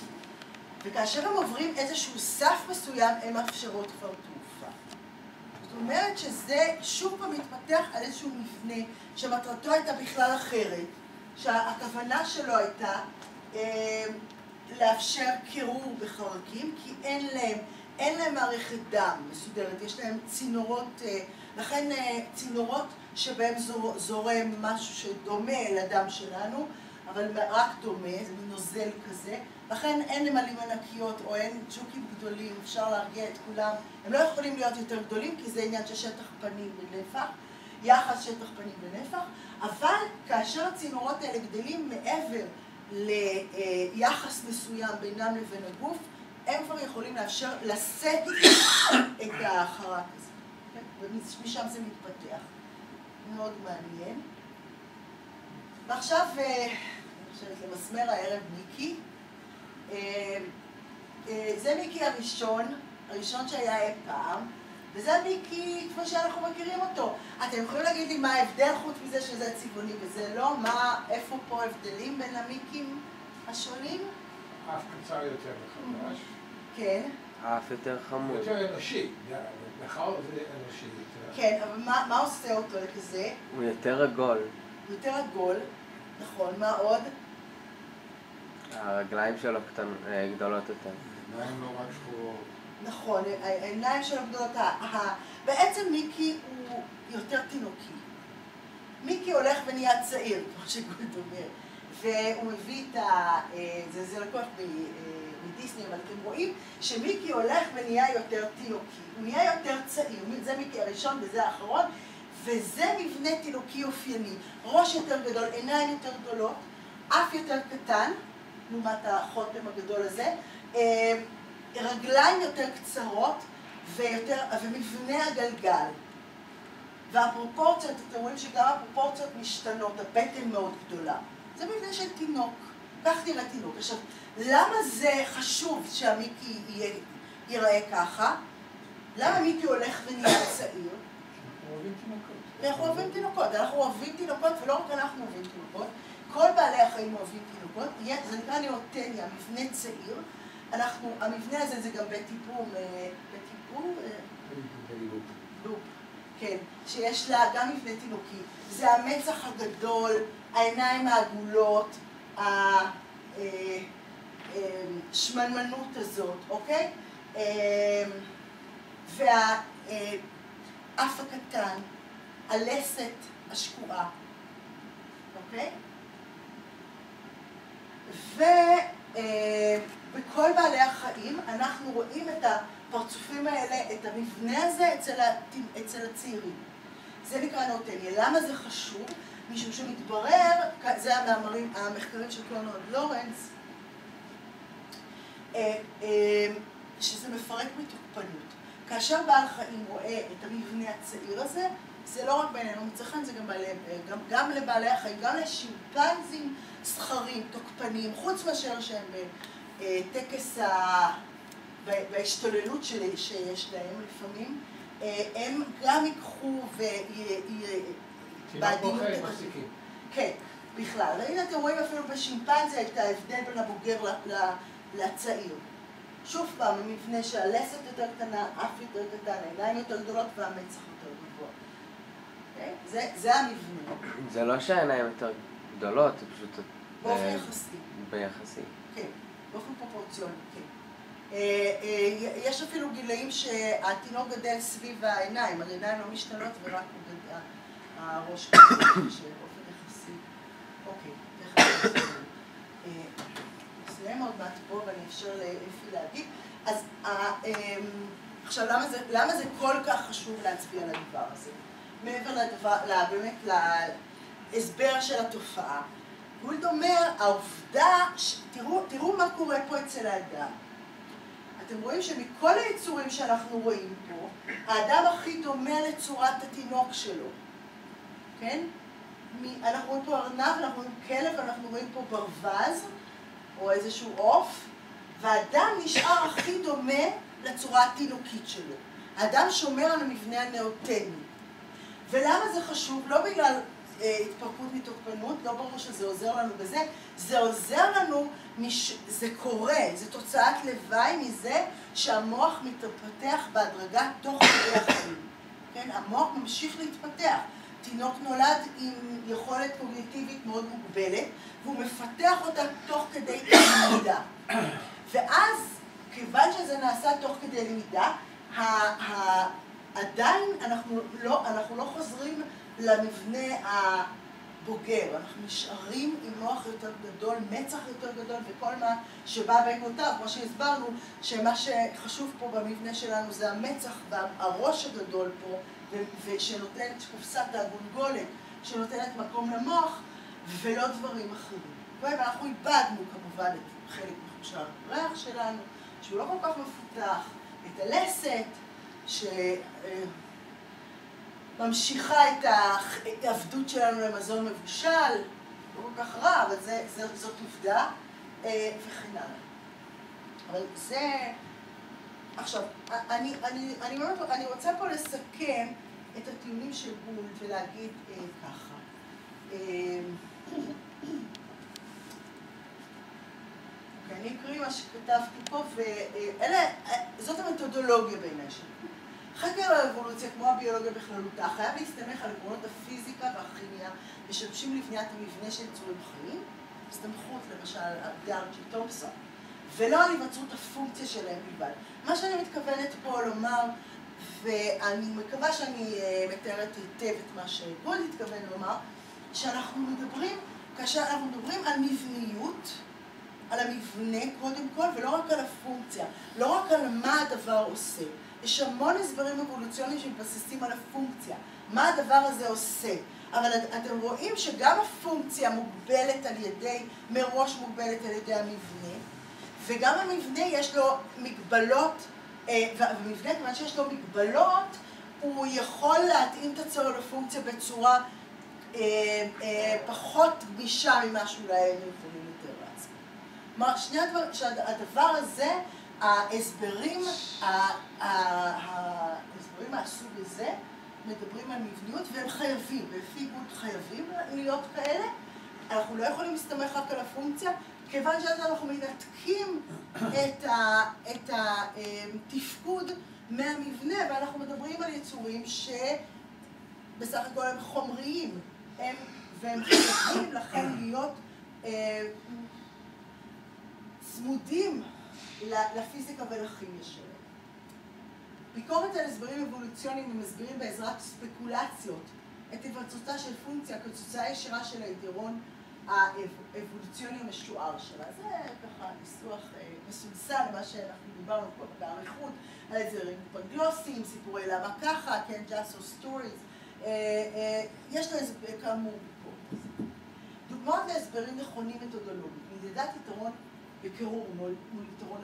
וכאשר הם עוברים איזשהו סף מסוים, הם מאפשרות כבר תעופה. זאת אומרת שזה שוב פעם מתפתח על איזשהו מבנה שמטרתו הייתה בכלל אחרת, שהכוונה שלו הייתה לאפשר קירור בחרקים, כי אין להם מערכת דם מסודרת, יש להם צינורות, לכן צינורות שבהם זורם משהו שדומה לדם שלנו, אבל רק דומה, זה מין נוזל כזה, לכן אין נמלים ענקיות או אין ג'וקים גדולים, אפשר להרגיע את כולם, הם לא יכולים להיות יותר גדולים כי זה עניין של שטח פנים ונפח, יחס שטח פנים ונפח, אבל כאשר הצינורות האלה גדלים מעבר ליחס מסוים בינם לבין הגוף, הם כבר יכולים לאפשר לשאת את החרק הזה. ומשם זה מתפתח. מאוד מעניין. ועכשיו, אני חושבת למסמר הערב מיקי. זה מיקי הראשון שהיה אי פעם, וזה מיקי כמו שאנחנו מכירים אותו. אתם יכולים להגיד לי מה ההבדל חוץ מזה שזה צבעוני וזה לא? איפה פה הבדלים בין המיקים השונים? אף קצר יותר מחדש. כן. אף יותר חמוד. יותר אנושי. בכלל זה אנושי. כן, אבל מה עושה אותו כזה? הוא יותר עגול. יותר עגול, נכון. מה עוד? הרגליים שלו גדולות יותר. העיניים לא רק שחורות. נכון, העיניים שלו גדולות. בעצם מיקי הוא יותר תינוקי. מיקי הולך ונהיה צעיר, כמו שגוד אומר. והוא מביא את זה לקוח מדיסני, אבל אתם רואים שמיקי הולך ונהיה יותר תינוקי. הוא נהיה יותר צעיר, זה מיקי הראשון וזה האחרון, וזה מבנה תינוקי אופייני. ראש יותר גדול, עיניים יותר גדולות, אף יותר קטן, לעומת החותם הגדול הזה, רגליים יותר קצרות ומבנה הגלגל. והפרופורציות, אתם רואים שגם הפרופורציות משתנות, הבטן מאוד גדולה. זה מבנה של תינוק, כך נראה תינוק. עכשיו, למה זה חשוב שהמיקי ייראה ככה? למה מיקי הולך ונהיה צעיר? אנחנו אוהבים תינוקות. אנחנו אוהבים תינוקות, ולא רק אנחנו אוהבים תינוקות, כל בעלי החיים אוהבים תינוקות, זה נקרא ניאוטניה, מבנה צעיר. המבנה הזה זה גם בטיפור, לופ, כן, שיש לה גם מבנה תינוקי. זה המצח הגדול, העיניים העגולות, השמנמנות הזאת, אוקיי? והאף הקטן, הלסת השקועה, אוקיי? ובכל בעלי החיים אנחנו רואים את הפרצופים האלה, את המבנה הזה אצל הצעירים. זה נקרא נאוטניה. למה זה חשוב? משום שמתברר, זה המחקרים של קלונרד לורנס, שזה מפרק מתוקפנות. כאשר בעל חיים רואה את המבנה הצעיר הזה, זה לא רק בעינינו מצחן, זה גם לבעלי החיים, גם לשימפנזים סחרים, תוקפניים, חוץ מאשר שהם בטקס בהשתוללות שיש להם לפעמים, הם גם ייקחו בעדינות את מפסיקים. כן, בכלל. והנה אתם רואים אפילו בשימפנזה את ההבדל בין הבוגר לצעיר. שוב פעם, המבנה שהלסת יותר קטנה, אף יותר קטן, העיניים יותר גדולות והמצח יותר גבוה. זה המבנה. זה לא שהעיניים יותר גדולות, זה פשוט... באופן יחסי. ביחסי. כן, באופן פרופורציוני, כן. יש אפילו גילאים שהתינוק גדל סביב העיניים, העיניים לא משתנות ורק הראש כזה, שבאופן יחסי. אוקיי, תכף נסיים עוד מעט פה ואני אפשר לאפי להגיד. אז עכשיו, למה זה כל כך חשוב להצביע על הדבר הזה? מעבר באמת להסבר של התופעה. גולד אומר, העובדה, תראו מה קורה פה אצל האדם. אתם רואים שמכל היצורים שאנחנו רואים פה, האדם הכי דומה לצורת התינוק שלו. כן? אנחנו רואים פה ארנב, אנחנו רואים כלב, אנחנו רואים פה ברווז, או איזשהו עוף, והאדם נשאר הכי דומה לצורה התינוקית שלו. האדם שומר על המבנה הנאוטני. ולמה זה חשוב? לא בגלל התפרקות מתוקפנות, לא ברור שזה עוזר לנו בזה, זה עוזר לנו, זה קורה, זה תוצאת לוואי מזה שהמוח מתפתח בהדרגה תוך כדי החיים. כן? המוח ממשיך להתפתח. תינוק נולד עם יכולת קוגניטיבית מאוד מוגבלת, והוא מפתח אותה תוך כדי למידה. ואז, כיוון שזה נעשה תוך כדי למידה, עדיין אנחנו לא חוזרים למבנה הבוגר, אנחנו נשארים עם מוח יותר גדול, מצח יותר גדול וכל מה שבא בעקבותיו, כמו שהסברנו, שמה שחשוב פה במבנה שלנו זה המצח והראש הגדול פה, ושנותנת קופסת הגולגולת, שנותנת מקום למוח, ולא דברים אחרים. ואנחנו איבדנו כמובן את חלק מחוש הריח שלנו, שהוא לא כל כך מפותח, את הלסת, שממשיכה את העבדות שלנו למזון מבושל, לא כל כך רע, אבל זאת עובדה, וכן הלאה. אבל זה... עכשיו, אני רוצה פה לסכם את הטיעונים של גולד ולהגיד ככה. אני אקריא מה שכתבתי פה, זאת המתודולוגיה בעיניי שלי. חקר האבולוציה, כמו הביולוגיה בכללותה, חייב להסתמך על עקרונות הפיזיקה והכימיה משמשים לבניית המבנה של יצורים חיים, הסתמכות למשל על דארג'י תומפסון, ולא על היווצרות הפונקציה שלהם בלבד. מה שאני מתכוונת פה לומר, ואני מקווה שאני מתארת היטב את מה שגולד התכוון לומר, שאנחנו מדברים, כאשר אנחנו מדברים על מבניות, על המבנה קודם כל, ולא רק על הפונקציה, לא רק על מה הדבר עושה. יש המון הסברים אבולוציוניים שמתבססים על הפונקציה, מה הדבר הזה עושה. אבל אתם רואים שגם הפונקציה מוגבלת על ידי, מראש מוגבלת על ידי המבנה, וגם המבנה יש לו מגבלות, ומבנה כיוון שיש לו מגבלות, הוא יכול להתאים את עצמו לפונקציה בצורה פחות גמישה ממה שאולי הם יכולים יותר לעצמם. כלומר, שני הדברים, שהדבר הזה, ההסברים מהסוג הזה מדברים על מבניות, והם חייבים, לפי גולד חייבים להיות כאלה. אנחנו לא יכולים להסתמך רק על הפונקציה, כיוון שאנחנו מנתקים את התפקוד מהמבנה, ואנחנו מדברים על יצורים שבסך הכל הם חומריים, והם חייבים לכן להיות צמודים לפיזיקה ולכימיה שלהם. ביקורת על הסברים אבולוציוניים הם מסבירים בעזרת ספקולציות את היווצרותה של פונקציה כתוצאה ישירה של היתרון האבולוציוני המשוער שלה. זה ככה ניסוח מסולסל למה שאנחנו דיברנו פה באריכות, על הסברים פנגלוסיים, סיפורי למה ככה, כן, just so stories. יש לו כאמור פה. דוגמאות להסברים נכונים מתודולוגית, מדידת יתרון בקירור מול יתרון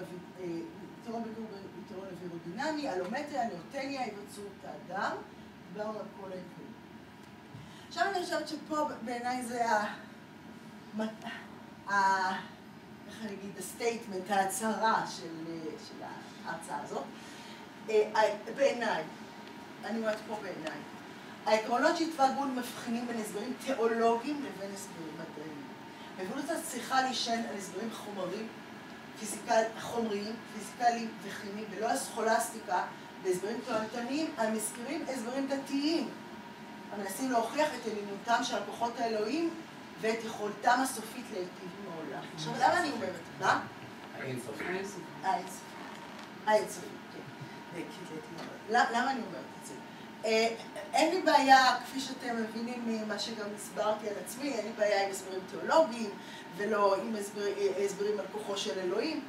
אווירודינמי, אלומטריה, ניוטניה, היווצרות האדם, דיברנו על כל העקרונות. עכשיו אני חושבת שפה בעיניי זה איך אני אגיד, הסטייטמנט, ההצהרה של ההרצאה הזאת. בעיניי, אני אומרת פה בעיניי, העקרונות שהתווה גול מבחינים בין הסברים תיאולוגיים לבין הסברים מדעיים. האבולוציה צריכה להישען על הסברים חומריים, פיזיקליים וכימיים, ולא הסכולסטיקה והסברים תועלתניים המזכירים הסברים דתיים, המנסים להוכיח את עליונותם של הכוחות האלוהיים ואת יכולתם הסופית להיטיב עם העולם. עכשיו, למה אני אומרת? מה? האינסופית. האינסופית, כן. למה אני אומרת את זה? אין לי בעיה, כפי שאתם מבינים ממה שגם הסברתי על עצמי, אין לי בעיה עם הסברים תיאולוגיים ולא עם הסברים על כוחו של אלוהים.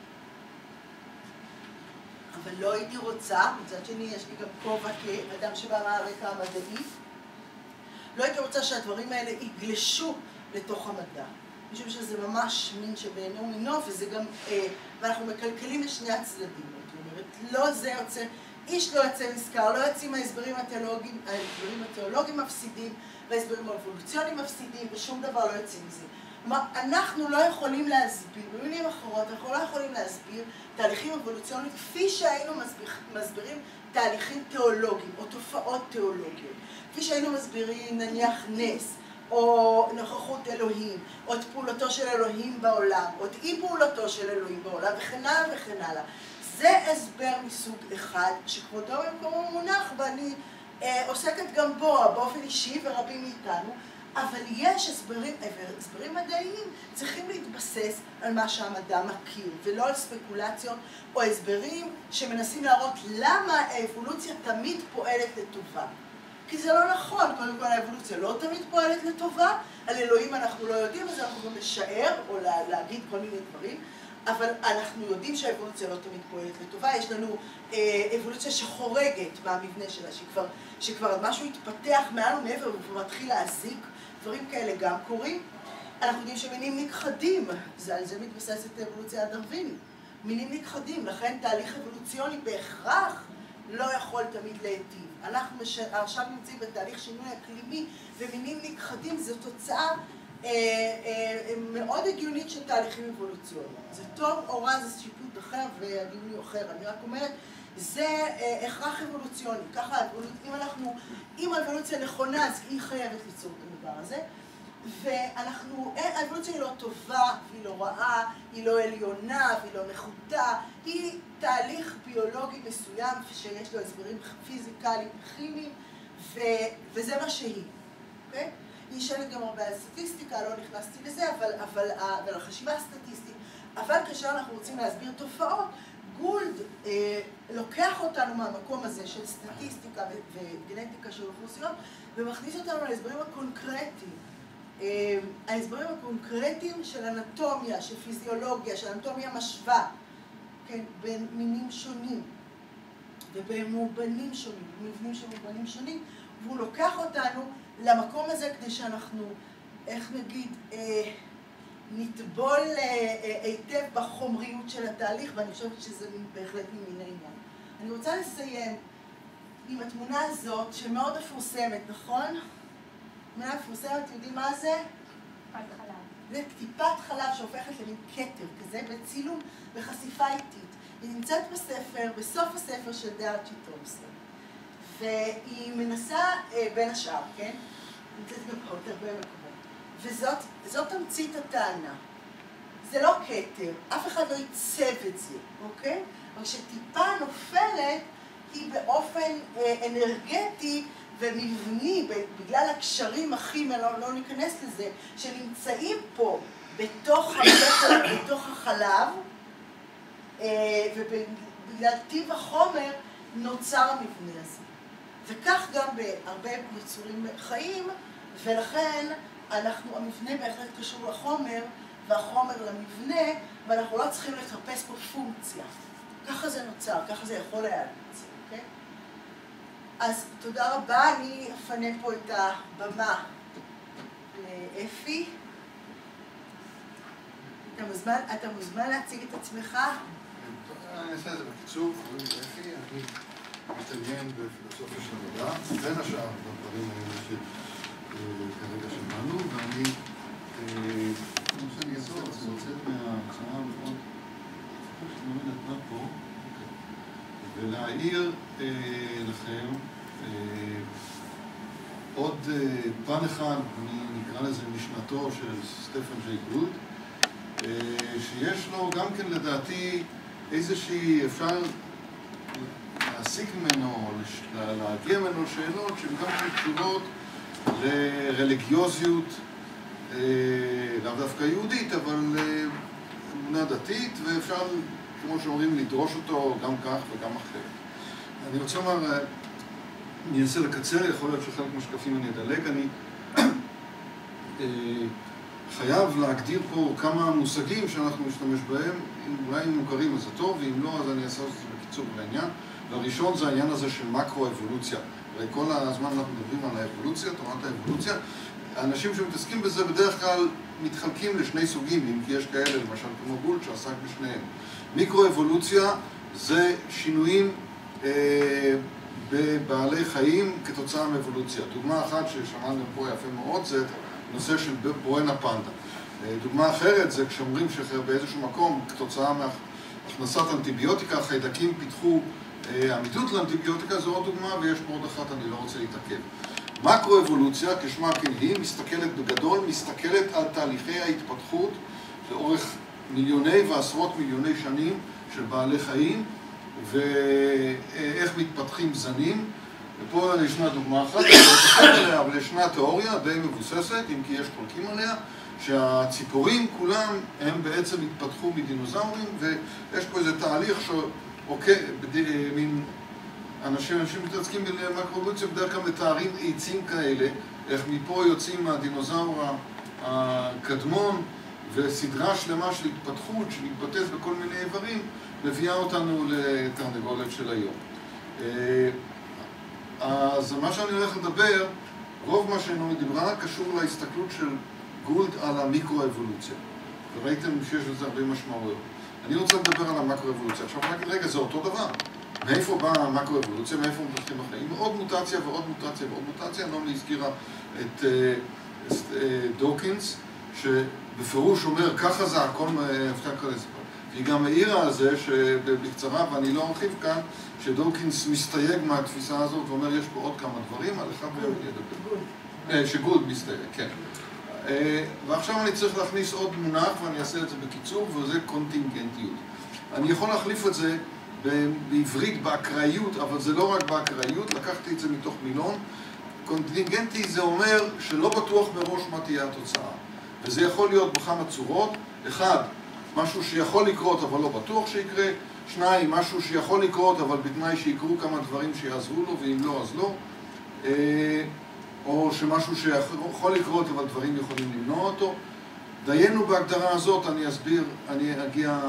אבל לא הייתי רוצה, מצד שני יש לי גם כובע כאדם שבא מהרקע המדעי, לא הייתי רוצה שהדברים האלה יגלשו לתוך המדע. משום שזה ממש מין שבעינו מינו, וזה גם, ואנחנו מקלקלים את שני הצדדים. זאת אומרת, לא זה יוצא, איש לא יוצא נזכר, לא יוצאים ההסברים התיאולוגיים מפסידים, וההסברים האבולוציוניים מפסידים, ושום דבר לא יוצא מזה. כלומר, אנחנו לא יכולים להסביר, במילים אחרות, אנחנו לא יכולים להסביר תהליכים אבולוציוניים כפי שהיינו מסבירים תהליכים תיאולוגיים או תופעות תיאולוגיות. כפי שהיינו מסבירים נניח נס, או נוכחות אלוהים, או את פעולתו של אלוהים בעולם, או את אי פעולתו של אלוהים בעולם, וכן הלאה וכן הלאה. זה הסבר מסוג אחד, שכבודו במקומו מונח, ואני עוסקת גם בו באופן אישי ורבים מאיתנו, אבל יש הסברים מדעיים צריכים להתבסס על מה שהמדע מכיר, ולא על ספקולציות או הסברים שמנסים להראות למה האבולוציה תמיד פועלת לטובה. כי זה לא נכון, קודם כל האבולוציה לא תמיד פועלת לטובה, על אלוהים אנחנו לא יודעים, אז אנחנו גם לשער או להגיד כל מיני דברים, אבל אנחנו יודעים שהאבולוציה לא תמיד פועלת לטובה. יש לנו אבולוציה שחורגת מהמבנה שלה, שכבר משהו התפתח מעל ומעבר ומתחיל להזיק, דברים כאלה גם קורים. אנחנו יודעים שמינים נכחדים, על זה מתבססת האבולוציה הדרווינית, מינים נכחדים, לכן תהליך אבולוציוני בהכרח לא יכול תמיד להיטיב. אנחנו עכשיו נמצאים בתהליך שינוי אקלימי, ומינים נכחדים זו תוצאה מאוד הגיונית של תהליכים אבולוציוניים. זה טוב או רע, זה שיפוט אחר והדיון הוא אחר. אני רק אומרת, זה הכרח אבולוציוני. ככה, אם האבולוציה נכונה, אז היא חייבת ליצור את הדבר הזה. האבולוציה היא לא טובה, והיא לא רעה, היא לא עליונה, והיא לא נחותה. היא תהליך ביולוגי מסוים שיש לו הסברים פיזיקליים וכימיים, וזה מה שהיא. אוקיי? היא שואלת גם הרבה על סטטיסטיקה, לא נכנסתי לזה, אבל החשיבה הסטטיסטית. אבל כאשר אנחנו רוצים להסביר תופעות, גולד לוקח אותנו מהמקום הזה של סטטיסטיקה וגנטיקה של אוכלוסיות, ומכניס אותנו להסברים הקונקרטיים. ההסברים הקונקרטיים של אנטומיה, של פיזיולוגיה, של אנטומיה משווה, כן, בין מינים שונים ובמובנים שונים, במבנים של מובנים שונים, והוא לוקח אותנו למקום הזה כדי שאנחנו, איך נגיד, נטבול היטב בחומריות של התהליך, ואני חושבת שזה בהחלט ממין העניין. אני רוצה לסיים עם התמונה הזאת שמאוד מפורסמת, נכון? תמונה מפורסמת, יודעים מה זה? טיפת חלב. זה טיפת חלב שהופכת למין כתר כזה, בצילום בחשיפה איטית. היא נמצאת בספר, בסוף הספר של דארצ'י תומפסון. והיא מנסה בין השאר, כן? נמצאת גם פה הרבה מקומות. וזאת תמצית הטענה. זה לא כתר, אף אחד לא ייצב את זה, אוקיי? אבל כשטיפה נופלת, היא באופן אנרגטי ומבני, בגלל הקשרים הכימיים, לא ניכנס לזה, שנמצאים פה בתוך החלב, ובגלל טיב החומר נוצר המבנה הזה. וכך גם בהרבה יצורים חיים, ולכן המבנה בהחלט קשור לחומר, והחומר למבנה, ואנחנו לא צריכים לחפש פה פונקציה. ככה זה נוצר, ככה זה יכול היה לנוצר, אוקיי? אז תודה רבה, אני אפנה פה את הבמה לאפי. אתה מוזמן להציג את עצמך? אני אעשה את זה בקיצור, קוראים לי אפי, אני מתעניין בפילוסופיה של המדע, בין השאר בדברים האלה שכרגע שמענו, ואני, כמו שאני אעשה, אני רוצה מההרצאה מאוד, שאני לא יודעת מה פה, ולהעיר לכם עוד פן אחד, נקרא לזה משנתו של סטפן ג'יי גולד, שיש לו גם כן לדעתי איזושהי, אפשר להסיק ממנו, להגיע ממנו שאלות שהן גם כן קשורות לרליגיוזיות, לאו דווקא יהודית, אבל אמונה דתית, ואפשר, כמו שאומרים, לדרוש אותו גם כך וגם אחרת. אני רוצה לומר, אני אנסה לקצר, יכול להיות שחלק מהשקפים אני אדלג, אני חייב להגדיר פה כמה מושגים שאנחנו משתמש בהם, אולי הם מוכרים אז זה טוב, ואם לא אז אני אעשה את זה בקיצור בעניין. והראשון זה העניין הזה של מקרו-אבולוציה. הרי כל הזמן אנחנו מדברים על האבולוציה, תורת האבולוציה. האנשים שמתעסקים בזה בדרך כלל מתחלקים לשני סוגים, אם כי יש כאלה, למשל כמו גולד שעסק בשניהם. מיקרו-אבולוציה זה שינויים בבעלי חיים כתוצאה מאבולוציה. דוגמה אחת ששמענו פה יפה מאוד זה נושא של בואנה פנדה. דוגמה אחרת זה כשאומרים שבאיזשהו מקום כתוצאה מהכנסת אנטיביוטיקה, החיידקים פיתחו עמידות לאנטיביוטיקה, זו עוד דוגמה ויש פה עוד אחת, אני לא רוצה להתעכב. מקרו-אבולוציה, כשמה כן היא, מסתכלת בגדול, מסתכלת על תהליכי ההתפתחות לאורך מיליוני ועשרות מיליוני שנים של בעלי חיים ואיך מתפתחים זנים. ופה ישנה דוגמה אחת, אבל ישנה תיאוריה די מבוססת, אם כי יש חולקים עליה, שהציפורים כולם הם בעצם התפתחו מדינוזאורים, ויש פה איזה תהליך מין אנשים מתעסקים במקרו-אבולוציה, בדרך כלל מתארים עצים כאלה, איך מפה יוצאים מהדינוזאור הקדמון, וסדרה שלמה של התפתחות שמתבטאת בכל מיני איברים, מביאה אותנו לתרנגולת של היום. אז מה שאני הולך לדבר, רוב מה שאני דיברה קשור להסתכלות של גולד על המיקרו-אבולוציה. וראיתם שיש לזה הרבה משמעויות. אני רוצה לדבר על המקרו-אבולוציה. עכשיו נגיד, רגע, זה אותו דבר. מאיפה באה המקרו-אבולוציה? מאיפה מתפתחים החיים? עוד מוטציה ועוד מוטציה ועוד מוטציה. נעמי הזכירה את דוקינס, שבפירוש אומר, ככה זה הכל מאבטח כזה. והיא גם העירה על זה שבקצרה, ואני לא ארחיב כאן, שדוקינס מסתייג מהתפיסה הזאת ואומר, יש פה עוד כמה דברים, על אחד מהם אני אדבר. שגולד מסתייג, כן. ועכשיו אני צריך להכניס עוד מונח, ואני אעשה את זה בקיצור, וזה קונטינגנטיות. אני יכול להחליף את זה בעברית באקראיות, אבל זה לא רק באקראיות, לקחתי את זה מתוך מילון. קונטינגנטי זה אומר שלא בטוח מראש מה תהיה התוצאה. וזה יכול להיות בכמה צורות. אחד, משהו שיכול לקרות אבל לא בטוח שיקרה. שניים, משהו שיכול לקרות אבל בתנאי שיקרו כמה דברים שיעזרו לו, ואם לא אז לא. או שמשהו שיכול לקרות אבל דברים יכולים למנוע אותו. דיינו בהגדרה הזאת, אני אסביר, אני אגיע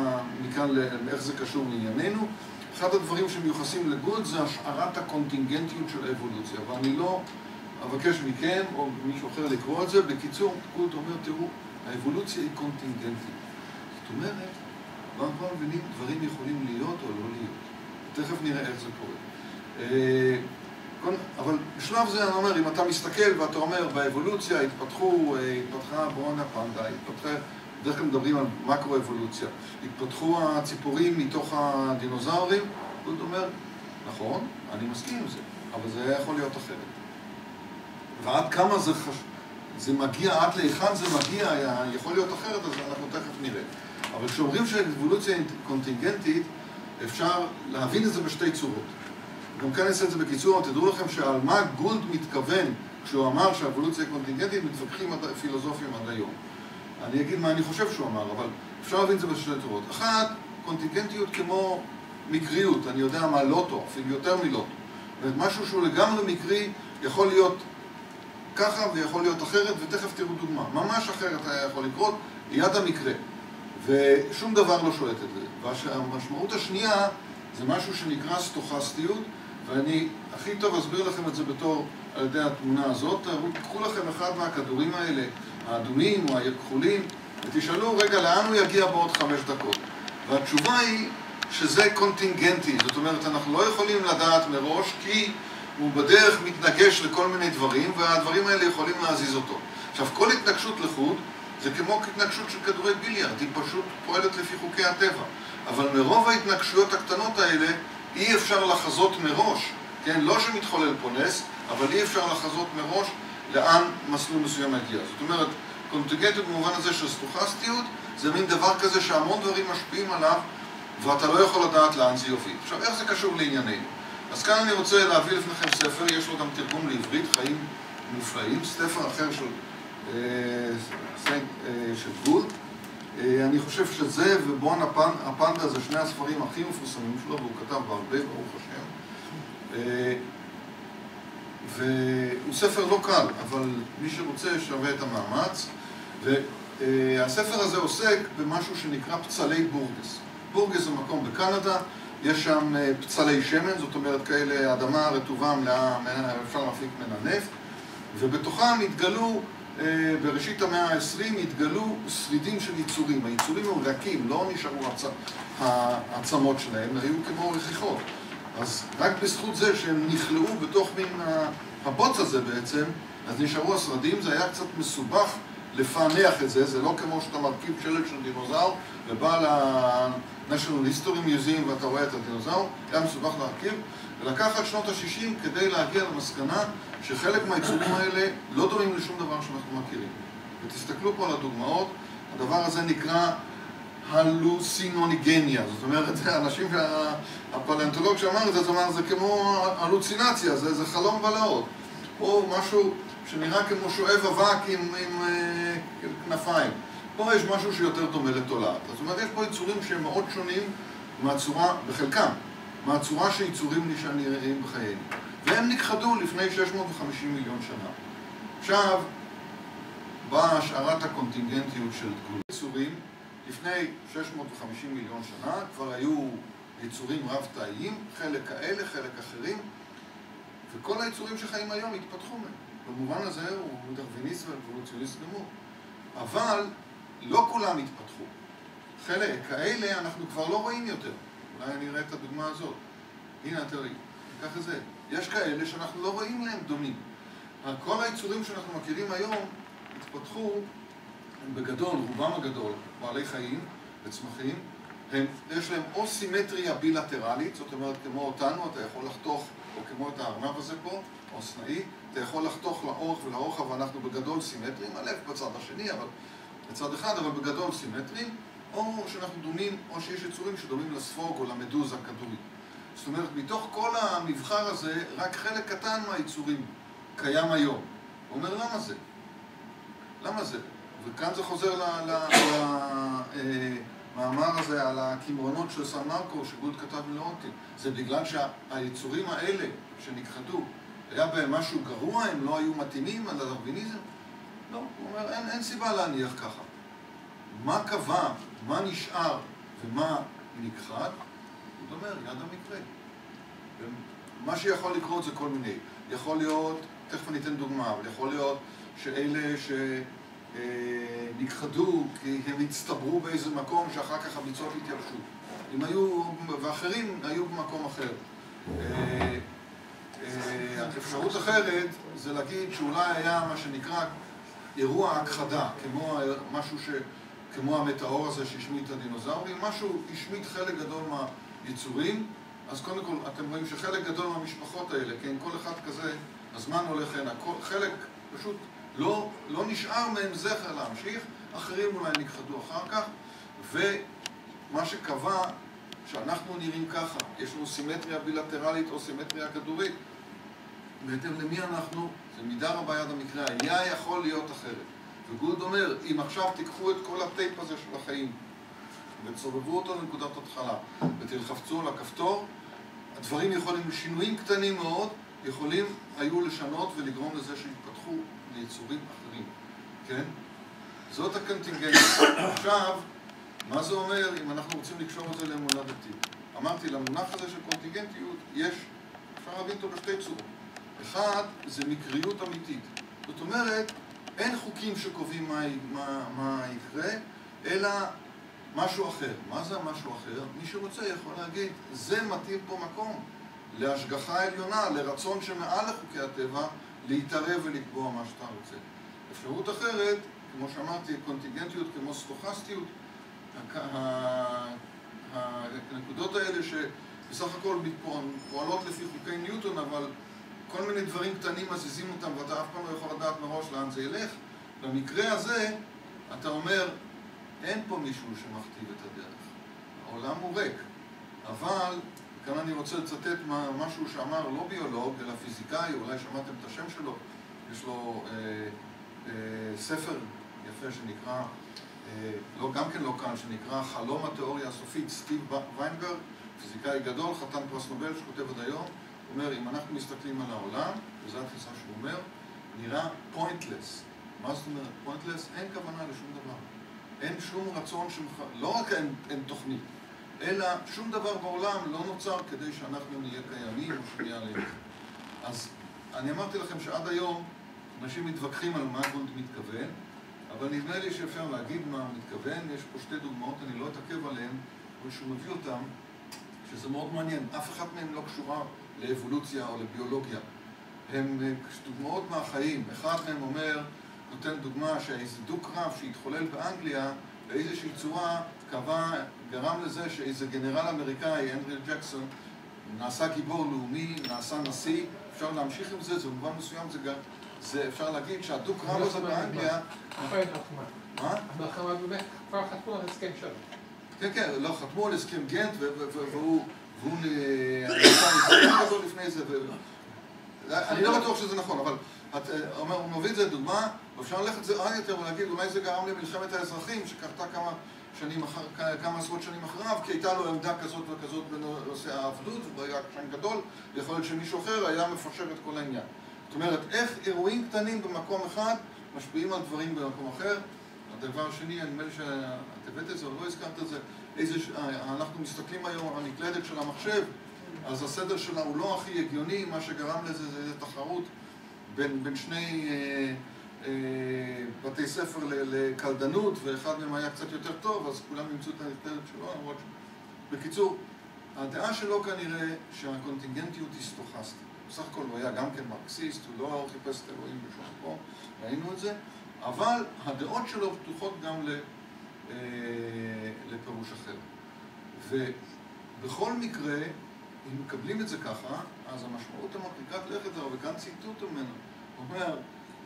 מכאן לאיך זה קשור לענייננו. אחד הדברים שמיוחסים לגולד זה השערת הקונטינגנטיות של האבולוציה, ואני לא אבקש מכם או מישהו אחר לקרוא את זה. בקיצור, גולד אומר, תראו, האבולוציה היא קונטינגנטית. זאת אומרת, כבר מבינים, דברים יכולים להיות או לא להיות. תכף נראה איך זה קורה. אבל בשלב זה אני אומר, אם אתה מסתכל ואתה אומר, באבולוציה התפתחה בואנה פנדה, בדרך כלל מדברים על מקרו-אבולוציה, התפתחו הציפורים מתוך הדינוזאורים, הוא אומר, נכון, אני מסכים עם זה, אבל זה יכול להיות אחרת. ועד כמה זה מגיע, עד להיכן זה מגיע, יכול להיות אחרת, אז אנחנו תכף נראה. אבל כשאומרים שהאבולוציה קונטינגנטית, אפשר להבין את זה בשתי צורות. גם כאן נעשה את זה בקיצור, תדעו לכם שעל מה גולד מתכוון כשהוא אמר שהאבולוציה קונטינגנטית, מתווכחים פילוסופים עד היום. אני אגיד מה אני חושב שהוא אמר, אבל אפשר להבין את זה בשתי צורות. אחת, קונטינגנטיות כמו מקריות, אני יודע מה לוטו, אפילו יותר מלוטו. זאת אומרת, משהו שהוא לגמרי מקרי יכול להיות ככה ויכול להיות אחרת, ותכף תראו דוגמה. ממש אחרת היה יכול לקרות, ליד המקרה. ושום דבר לא שולט את זה. והמשמעות השנייה זה משהו שנקרא סטוכסטיות, ואני הכי טוב אסביר לכם את זה בתור על ידי התמונה הזאת. קחו לכם אחד מהכדורים האלה, האדומים או הכחולים, ותשאלו רגע לאן הוא יגיע בעוד 5 דקות. והתשובה היא שזה קונטינגנטי, זאת אומרת אנחנו לא יכולים לדעת מראש כי הוא בדרך מתנגש לכל מיני דברים, והדברים האלה יכולים להזיז אותו. עכשיו, כל התנגשות לחוד זה כמו התנגשות של כדורי ביליארד, היא פשוט פועלת לפי חוקי הטבע. אבל מרוב ההתנגשויות הקטנות האלה אי אפשר לחזות מראש, כן? לא שמתחולל פה נס, אבל אי אפשר לחזות מראש לאן מסלול מסוים יגיע. זאת אומרת, קונטינגנטיות במובן הזה של סטוכסטיות זה מין דבר כזה שהמון דברים משפיעים עליו ואתה לא יכול לדעת לאן זה יוביל. עכשיו, איך זה קשור לענייננו? אז כאן אני רוצה להביא לפניכם ספר, יש לו גם תרגום לעברית, חיים מופלאים, ספר אחר של גול. אני חושב שזה ובון הפנדה זה שני הספרים הכי מפורסמים שלו, והוא כתב בהרבה, ברוך השם. והוא ספר לא קל, אבל מי שרוצה שווה את המאמץ. והספר הזה עוסק במשהו שנקרא פצלי בורגס. בורגס זה מקום בקנדה, יש שם פצלי שמן, זאת אומרת כאלה אדמה רטובה מלאה, אפשר להפיק ממנה נפט, ובתוכם התגלו, בראשית המאה ה-20 התגלו שרידים של יצורים. היצורים הם רכים, לא נשארו העצמות שלהם, היו כמו רכיכות. אז רק בזכות זה שהם נכלאו בתוך מין הבוץ הזה בעצם, אז נשארו השרידים. זה היה קצת מסובך לפענח את זה, זה לא כמו שאתה מרכיב שלד של דינוזאור ובא ל-National History Museum ואתה רואה את הדינוזאור, היה מסובך להרכיב, ולקח עד שנות ה-60 כדי להגיע למסקנה שחלק מהיצורים האלה לא דומים לשום דבר שאנחנו מכירים. ותסתכלו פה על הדוגמאות, הדבר הזה נקרא הלוסינוניגניה, זאת אומרת, האנשים, הפלנטולוג שאמר את זה, זאת אומרת, זה כמו הלוצינציה, זה חלום בלהות, או משהו שנראה כמו שואב אבק עם כנפיים. פה יש משהו שיותר דומה לתולעת. זאת אומרת, יש פה יצורים שהם מאוד שונים מהצורה, בחלקם, מהצורה שיצורים נראים בחיינו. והם נכחדו לפני 650 מיליון שנה. עכשיו, באה השערת הקונטינגנטיות של גול. יצורים, לפני 650 מיליון שנה, כבר היו יצורים רב-תאיים, חלק כאלה, חלק אחרים, וכל היצורים שחיים היום התפתחו מהם. במובן הזה הוא דרוויניסט ואבולוציוניסט גמור. אבל לא כולם התפתחו. חלק כאלה אנחנו כבר לא רואים יותר. אולי אני אראה את הדוגמה הזאת. הנה, תראי, כך זה. יש כאלה שאנחנו לא רואים להם דומים. כל היצורים שאנחנו מכירים היום התפתחו בגדול, רובם הגדול, בעלי חיים וצמחים. יש להם או סימטריה בילטרלית, זאת אומרת, כמו אותנו, אתה יכול לחתוך, או כמו את הארנב הזה פה, או סנאי, אתה יכול לחתוך לאורך ולרוחב, ואנחנו בגדול סימטריים, הלב בצד השני, אבל בצד אחד, אבל בגדול סימטריים, או שאנחנו דומים, או שיש יצורים שדומים לספוג או למדוזה הכדורית. זאת אומרת, מתוך כל המבחר הזה, רק חלק קטן מהיצורים קיים היום. הוא אומר, למה זה? למה זה? וכאן זה חוזר למאמר הזה על הכמרונות של סן מרקו, שגולד כתב מלאונטין. זה בגלל שהיצורים האלה שנכחדו, היה בהם משהו גרוע, הם לא היו מתאימים על הדרוויניזם? לא, הוא אומר, אין סיבה להניח ככה. מה קבע, מה נשאר ומה נכחד? הוא אומר, יד המקרה. מה שיכול לקרות זה כל מיני. יכול להיות, תכף אני אתן דוגמה, אבל יכול להיות שאלה שנכחדו כי הם הצטברו באיזה מקום שאחר כך הביצות התייבשו. אם היו, ואחרים היו במקום אחר. אפשרות אחרת זה להגיד שאולי היה מה שנקרא אירוע הכחדה, כמו משהו כמו המטאור הזה שהשמיט את הדינוזאורים, משהו השמיט חלק גדול מהיצורים, אז קודם כל אתם רואים שחלק גדול מהמשפחות האלה, כן, כל אחד כזה, הזמן הולך הנה, חלק פשוט לא נשאר מהם זכר להמשיך, אחרים אולי נכחדו אחר כך, ומה שקבע שאנחנו נראים ככה, יש לנו סימטריה בילטרלית או סימטריה כדורית, בהתאם למי אנחנו, זה מידה רבה יד המקרה, היה יכול להיות אחרת. וגולד אומר, אם עכשיו תיקחו את כל הטייפ הזה של החיים, ותסובבו אותו לנקודת התחלה ותלחצו על הכפתור, הדברים יכולים, שינויים קטנים מאוד, יכולים היו לשנות ולגרום לזה שיתפתחו ליצורים אחרים, כן? זאת הקונטינגנטיות. עכשיו, מה זה אומר אם אנחנו רוצים לקשור את זה לאמונה דתית? אמרתי, למונח הזה של קונטינגנטיות יש, אפשר להבין אותו בשתי צורות. אחד, זה מקריות אמיתית. זאת אומרת, אין חוקים שקובעים מה יקרה, אלא משהו אחר. מה זה המשהו אחר? מי שרוצה יכול להגיד, זה מתאים פה מקום להשגחה עליונה, לרצון שמעל לחוקי הטבע, להתערב ולקבוע מה שאתה רוצה. אפשרות אחרת, כמו שאמרתי, קונטינגנטיות כמו סטוכסטיות, הנקודות האלה שבסך הכל פועלות לפי חוקי ניוטון, אבל כל מיני דברים קטנים מזיזים אותם ואתה אף פעם לא יכול לדעת מראש לאן זה ילך. במקרה הזה, אתה אומר, אין פה מישהו שמכתיב את הדרך. העולם הוא ריק. אבל, כאן אני רוצה לצטט משהו שאמר לא ביולוג, אלא פיזיקאי, אולי שמעתם את השם שלו. יש לו ספר יפה שנקרא, גם כן לא כאן, שנקרא חלום התיאוריה הסופית, סטיב ויינברג, פיזיקאי גדול, חתן פרס נובל, שכותב עד היום. הוא אומר, אם אנחנו מסתכלים על העולם, וזו התפיסה שהוא אומר, נראה pointless. מה זאת אומרת pointless? אין כוונה לשום דבר. אין שום רצון, לא רק אין תוכנית, אלא שום דבר בעולם לא נוצר כדי שאנחנו נהיה קיימים או שנהיה עליהם. אז אני אמרתי לכם שעד היום אנשים מתווכחים על מה גולד מתכוון, אבל נדמה לי שאפשר להגיד מה הוא מתכוון. יש פה שתי דוגמאות, אני לא אתעכב עליהן, אבל שהוא מביא אותן, שזה מאוד מעניין. אף אחת מהן לא קשורה לאבולוציה או לביולוגיה. הן דוגמאות מהחיים. אחד מהם אומר, נותן דוגמה שאיזה דו-קרב שהתחולל באנגליה, באיזושהי צורה גרם לזה שאיזה גנרל אמריקאי, הנרי ג'קסון, נעשה גיבור לאומי, נעשה נשיא. אפשר להמשיך עם זה, זה במובן מסוים, זה אפשר להגיד שהדו-קרב הזה באנגליה... מה? המלחמה באמת, כבר חתמו על הסכם שלו. כן, כן, לא, חתמו על הסכם גנט, והוא נעשה גדול לפני זה. אני לא בטוח שזה נכון, אבל הוא מביא את זה לדוגמה, ואפשר ללכת את זה עוד יותר ולהגיד, אולי זה גרם למלחמת האזרחים, שקרתה כמה עשרות שנים אחריו, כי הייתה לו עמדה כזאת וכזאת בנושא העבדות, והיה קשיים גדול, ויכול להיות שמישהו אחר היה מפשר את כל העניין. זאת אומרת, איך אירועים קטנים במקום אחד משפיעים על דברים במקום אחר. הדבר השני, נדמה לי שאת הבאת את זה או לא הזכרת את זה, אנחנו מסתכלים היום על המקלדת של המחשב, אז הסדר שלה הוא לא הכי הגיוני, מה שגרם לזה זה תחרות בין שני בתי ספר לקלדנות, ואחד מהם היה קצת יותר טוב, אז כולם ימצאו את המקלדת שלו. בקיצור, הדעה שלו כנראה שהקונטינגנטיות היא סטוכסטית. בסך הכל הוא היה גם כן מרקסיסט, הוא לא חיפש את אלוהים בשום מקום, ראינו את זה, אבל הדעות שלו פתוחות גם לפירוש אחר. ובכל מקרה, אם מקבלים את זה ככה, אז המשמעות המרחיקת לכת, וכאן ציטוט ממנו, הוא אומר,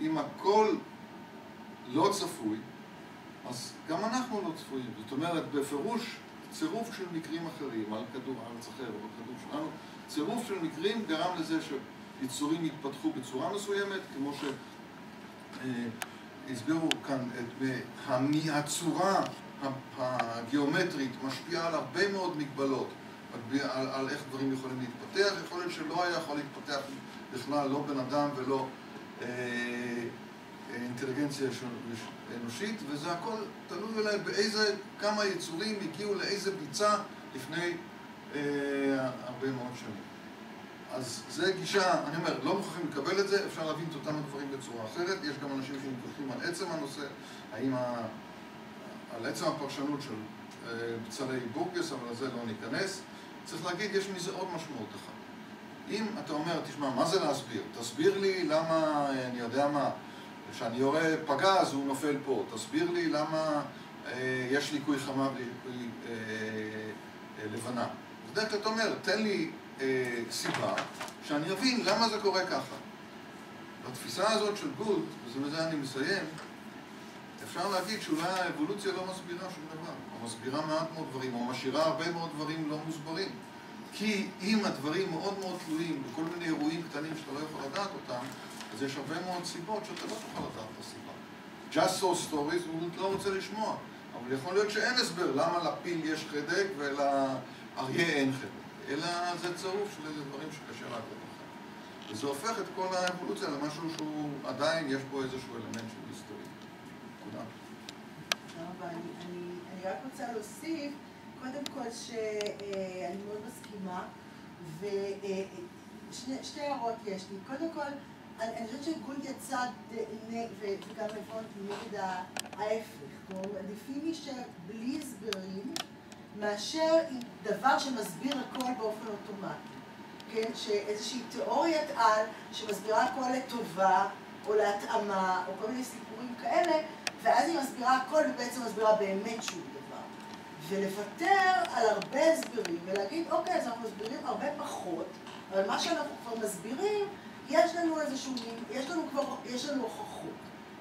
אם הכל לא צפוי, אז גם אנחנו לא צפויים. זאת אומרת, בפירוש צירוף של מקרים אחרים, על כדור הארץ אחר או בכדור שלנו, צירוף של מקרים גרם לזה שיצורים יתפתחו בצורה מסוימת, כמו שהסבירו כאן, הצורה הגיאומטרית משפיעה על הרבה מאוד מגבלות, על איך דברים יכולים להתפתח. יכול להיות שלא היה יכול להתפתח בכלל, לא בן אדם ולא אינטליגנציה אנושית, וזה הכל תלוי אולי כמה יצורים הגיעו לאיזה ביצה לפני הרבה מאוד שנים. אז זה גישה, אני אומר, לא מוכרחים לקבל את זה, אפשר להבין את אותם הדברים בצורה אחרת. יש גם אנשים שמתווכחים על עצם הנושא, על עצם הפרשנות של בצלאל בורגס, אבל לזה לא ניכנס. צריך להגיד, יש מזה עוד משמעות אחת. אם אתה אומר, תשמע, מה זה להסביר? תסביר לי למה, אני יודע מה, כשאני יורה פגז הוא נופל פה. תסביר לי למה יש ליקוי חמה וליקוי לבנה. בדרך כלל אתה אומר, תן לי סיבה שאני אבין למה זה קורה ככה. בתפיסה הזאת של גולד, ובזה אני מסיים, אפשר להגיד שאולי האבולוציה לא מסבירה שום דבר, או מסבירה מעט מאוד דברים, או משאירה הרבה מאוד דברים לא מוסברים. כי אם הדברים מאוד מאוד תלויים בכל מיני אירועים קטנים שאתה לא יכול לדעת אותם, אז יש הרבה מאוד סיבות שאתה לא תוכל לדעת את הסיבה. Just so stories, הוא לא רוצה לשמוע. אבל יכול להיות שאין הסבר למה לפיל יש חדק ולאריה אין חדק, אלא זה צירוף של איזה דברים שקשה לעקוב אחר. וזה הופך את כל האבולוציה למשהו שהוא עדיין יש בו איזשהו אלמנט של היסטוריה. תודה. אני רק רוצה להוסיף, קודם כל שאני מאוד מסכימה, ושתי הערות יש לי. קודם כל, אני חושבת שגולד יצא וגם הבנתי נגד ההפך, כמו עדיפים להישאר בלי הסברים, מאשר דבר שמסביר הכל באופן אוטומטי. כן? שאיזושהי תיאוריית על שמסבירה הכל לטובה או להתאמה או כל מיני סיפורים כאלה, ואז היא מסבירה הכל ובעצם מסבירה באמת שום דבר. ולוותר על הרבה הסברים ולהגיד, אוקיי, אז אנחנו מסבירים הרבה פחות, אבל מה שאנחנו כבר מסבירים, יש לנו איזשהו, יש לנו הוכחות.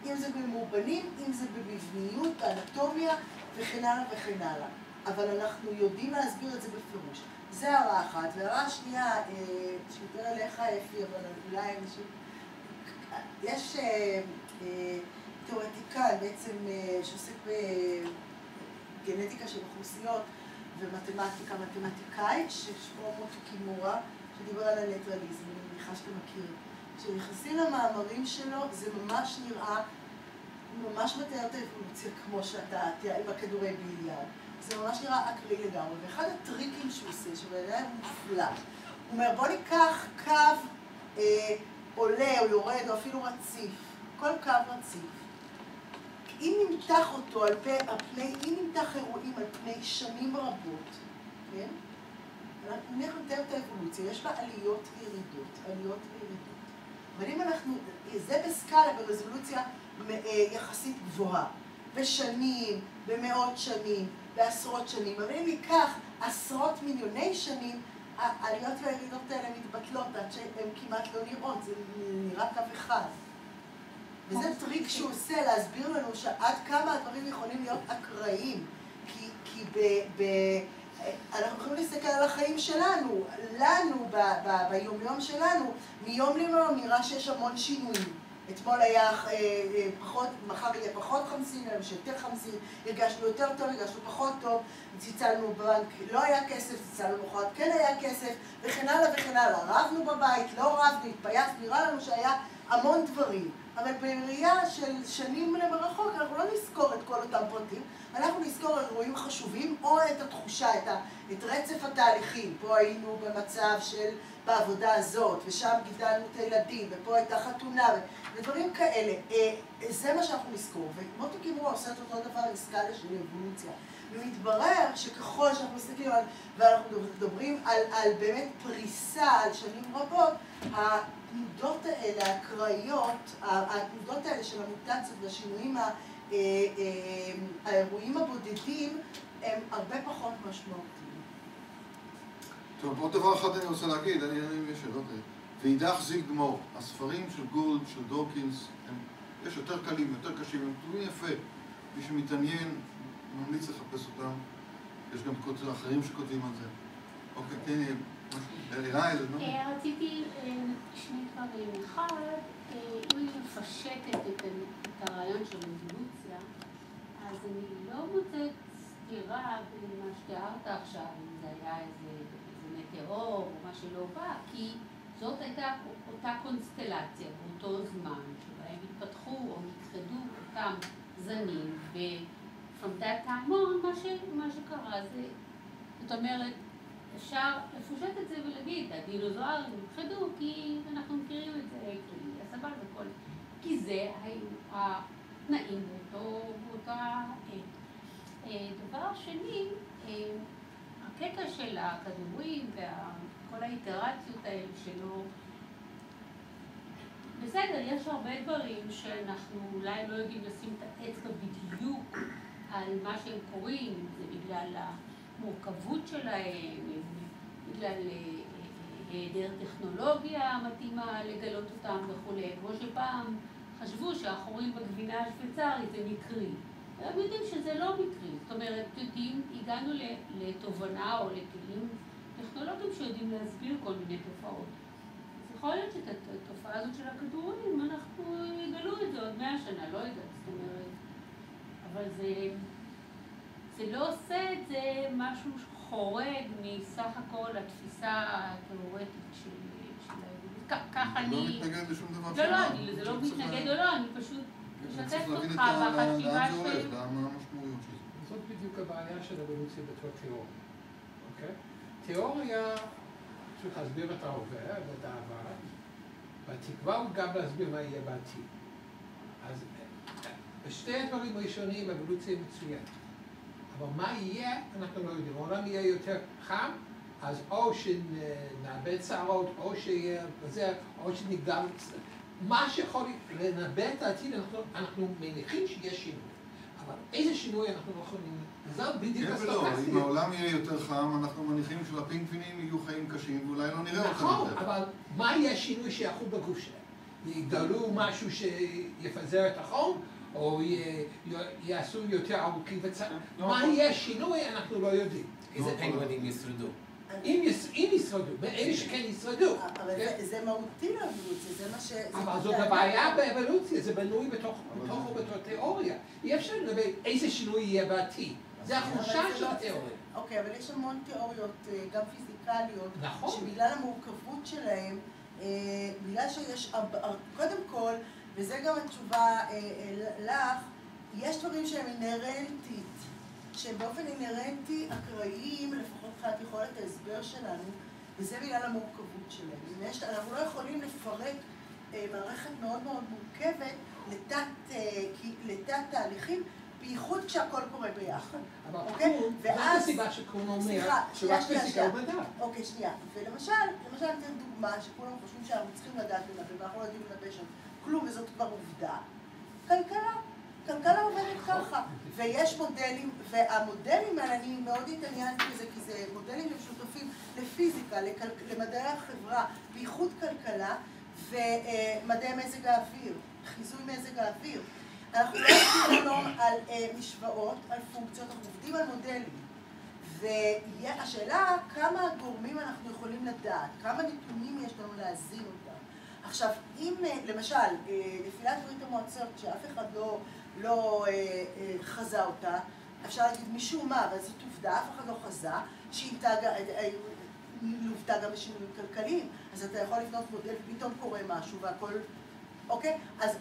אם זה במאובנים, אם זה במבניות, באנטומיה וכן הלאה וכן הלאה. אבל אנחנו יודעים להסביר את זה בפירוש. זה הערה אחת. והערה השנייה, שיותר אליך אפי, אבל אולי מישהו... יש תיאורטיקאי בעצם שעוסק בגנטיקה של אוכלוסיות ומתמטיקה, מתמטיקאי ששמו מוטו קימורה, שדיבר על הניטרליזם, אני מניחה שאתה מכיר. כשנכנסים למאמרים שלו, זה ממש נראה, ממש מתאר את האבולוציה כמו שאתה תראה עם הכדורי ביליארד. זה ממש נראה אקראי לגמרי. ואחד הטריקים שהוא עושה, שבעיניי הוא מופלא, הוא אומר, בוא ניקח קו עולה או יורד או אפילו רציף, כל קו רציף. אם נמתח אותו על פני, אם נמתח אירועים על פני שנים רבות, כן? אנחנו נתאר את האבולוציה, יש בה עליות וירידות, עליות וירידות. אבל אם אנחנו, זה בסקאלה, ברזולוציה יחסית גבוהה, בשנים, במאות שנים, בעשרות שנים, אבל אם ניקח עשרות מיליוני שנים, העליות והירידות האלה מתבטלות עד שהן כמעט לא נראות, זה נראה קו אחד. וזה טריק שהוא עושה להסביר לנו שעד כמה הדברים יכולים להיות אקראיים, כי אנחנו יכולים להסתכל על החיים שלנו, לנו ביומיום שלנו, מיום ליום נראה שיש המון שינויים. אתמול היה פחות, מחר יהיה פחות חמסין, היום שיותר חמסין, הרגשנו יותר טוב, הרגשנו פחות טוב, צלצלנו בבנק, לא היה כסף, צלצלנו בחורת, כן היה כסף, וכן הלאה וכן הלאה. רבנו בבית, לא רבנו, התפייסנו, נראה לנו שהיה המון דברים. אבל בראייה של שנים למרחוק, אנחנו לא נזכור את כל אותם פרטים, אנחנו נזכור אירועים חשובים או את התחושה, את רצף התהליכים. פה היינו במצב של בעבודה הזאת, ושם גידלנו את הילדים, ופה הייתה חתונה, ודברים כאלה. זה מה שאנחנו נזכור. ומוטו קימורה עושה את אותו דבר עם סקאלה של אבולוציה. ומתברר שככל שאנחנו מסתכלים על, ואנחנו מדברים על באמת פריסה, על שנים רבות, התנודות האלה, האקראיות, התנודות האלה של המוטציות והשינויים, האירועים הבודדים, הם הרבה פחות משמעותיים. טוב, עוד דבר אחד אני רוצה להגיד, אני יש שאלות. ואידך זיל גמור, הספרים של גולד, של דורקינס, יש יותר קלים, יותר קשים, הם כתובים יפה. מי שמתעניין, ממליץ לחפש אותם. יש גם אחרים שכותבים על זה. אוקיי, תן אליי, איזה לא? רציתי שני דברים. אחד, אם אני מפשטת את הרעיון של אבולוציה, אז אני לא מוצאת סתירה בין מה שתיארת עכשיו, אם זה היה איזה מטאור או מה שלא בא, כי זאת הייתה אותה קונסטלציה באותו זמן, שבהם התפתחו או התחדו אותם זנים, ו-from that time on, מה שקרה זה, זאת אומרת, אפשר לפושט את זה ולהגיד, הדינוזאורים התחדו כי אנחנו מכירים את זה, כי הסבל וכל, כי זה היו התנאים באותה עת. דבר שני, הקטע של הכדורים וכל האיטרציות האלה שלו, בסדר, יש הרבה דברים שאנחנו אולי לא יודעים לשים את האצבע בדיוק על מה שהם קוראים, אם זה בגלל המורכבות שלהם, בגלל היעדר טכנולוגיה מתאימה לגלות אותם וכו'. כמו שפעם חשבו שהחורים בגבינה השוויצרית זה מקרי. הם יודעים שזה לא מקרי. זאת אומרת, הגענו לתובנה או לכלים טכנולוגיים שיודעים להסביר כל מיני תופעות. אז יכול להיות שאת התופעה הזאת של הכדורים, אנחנו יגלו את זה עוד 100 שנה, לא יודעת, זאת אומרת. אבל זה זה לא עושה את זה משהו חורג מסך הכל התפיסה התיאורטית של האבולוציה. ככה אני... לא מתנגד לשום דבר לא, זה לא מתנגד או לא, אני פשוט משתפת אותך בחשיבה של... למה המשמעויות של זה. זאת בדיוק הבעיה של אבולוציה בתור תיאוריה, אוקיי? תיאוריה צריך להסביר את ההווה ואת העבר, והתקווה הוא גם להסביר מה יהיה בעתיד. אז בשתי הדברים ראשונים אבולוציה מצוינת. אבל מה יהיה, אנחנו לא יודעים. העולם יהיה יותר חם, אז או שנאבד שערות, או שיהיה כזה, או שנגדל... מה שיכול לנבא את העתיד, אנחנו מניחים שיש שינוי. אבל איזה שינוי אנחנו לא יכולים... זאת בדיוק הסטוקסטיות. אם העולם יהיה יותר חם, אנחנו מניחים שלפינגווינים יהיו חיים קשים, ואולי לא נראה אותם. נכון, אבל מה יהיה שינוי שיחול בגוף שלהם? יגדלו משהו שיפזר את החום, או יעשו יותר ארוכים וצרים. מה יהיה שינוי, אנחנו לא יודעים. איזה פינגווינים ישרדו? אם ישרדו, אלה שכן ישרדו. אבל זה מהותי לאבולוציה, זה מה ש... אבל זאת הבעיה באבולוציה, זה בנוי בתוך תיאוריה. אי אפשר לדבר איזה שינוי יהיה בעתיד. זה החולשה של התיאוריה. אוקיי, אבל יש המון תיאוריות, גם פיזיקליות, נכון. שבגלל המורכבות שלהם, בגלל שיש, קודם כל, וזה גם התשובה לך, יש דברים שהם אינהרנטית, שהם באופן אינהרנטי אקראיים, לפחות מבחינת יכולת ההסבר שלנו, וזה בגלל המורכבות שלהם. אנחנו לא יכולים לפרק מערכת מאוד מאוד מורכבת לתת תהליכים, בייחוד כשהכל קורה ביחד. אבל זאת הסיבה שקוראים אומר, שרק פיזיקה הוא מדע. אוקיי, שנייה. ולמשל, אני אתן דוגמה שכולם חושבים שאנחנו צריכים לדעת לנבא, ואנחנו לא יודעים לנבא שם כלום, וזאת כבר עובדה. כלכלה עובדת ככה. ויש מודלים, והמודלים האלה, אני מאוד התעניינתי בזה, כי זה מודלים שמשותפים לפיזיקה, למדעי החברה, בייחוד כלכלה, ומדעי מזג האוויר, חיזוי מזג האוויר. אנחנו לא עובדים היום על משוואות, על פונקציות, אנחנו עובדים על מודלים. והשאלה, כמה גורמים אנחנו יכולים לדעת, כמה נתונים יש לנו להזין אותם. עכשיו, אם למשל, נפילת ברית המועצות, שאף אחד לא חזה אותה, אפשר להגיד משום מה, אבל זאת עובדה, אף אחד לא חזה, שהיא לוותה גם בשינויים כלכליים. אז אתה יכול לבנות מודל ופתאום קורה משהו והכל... אוקיי? אז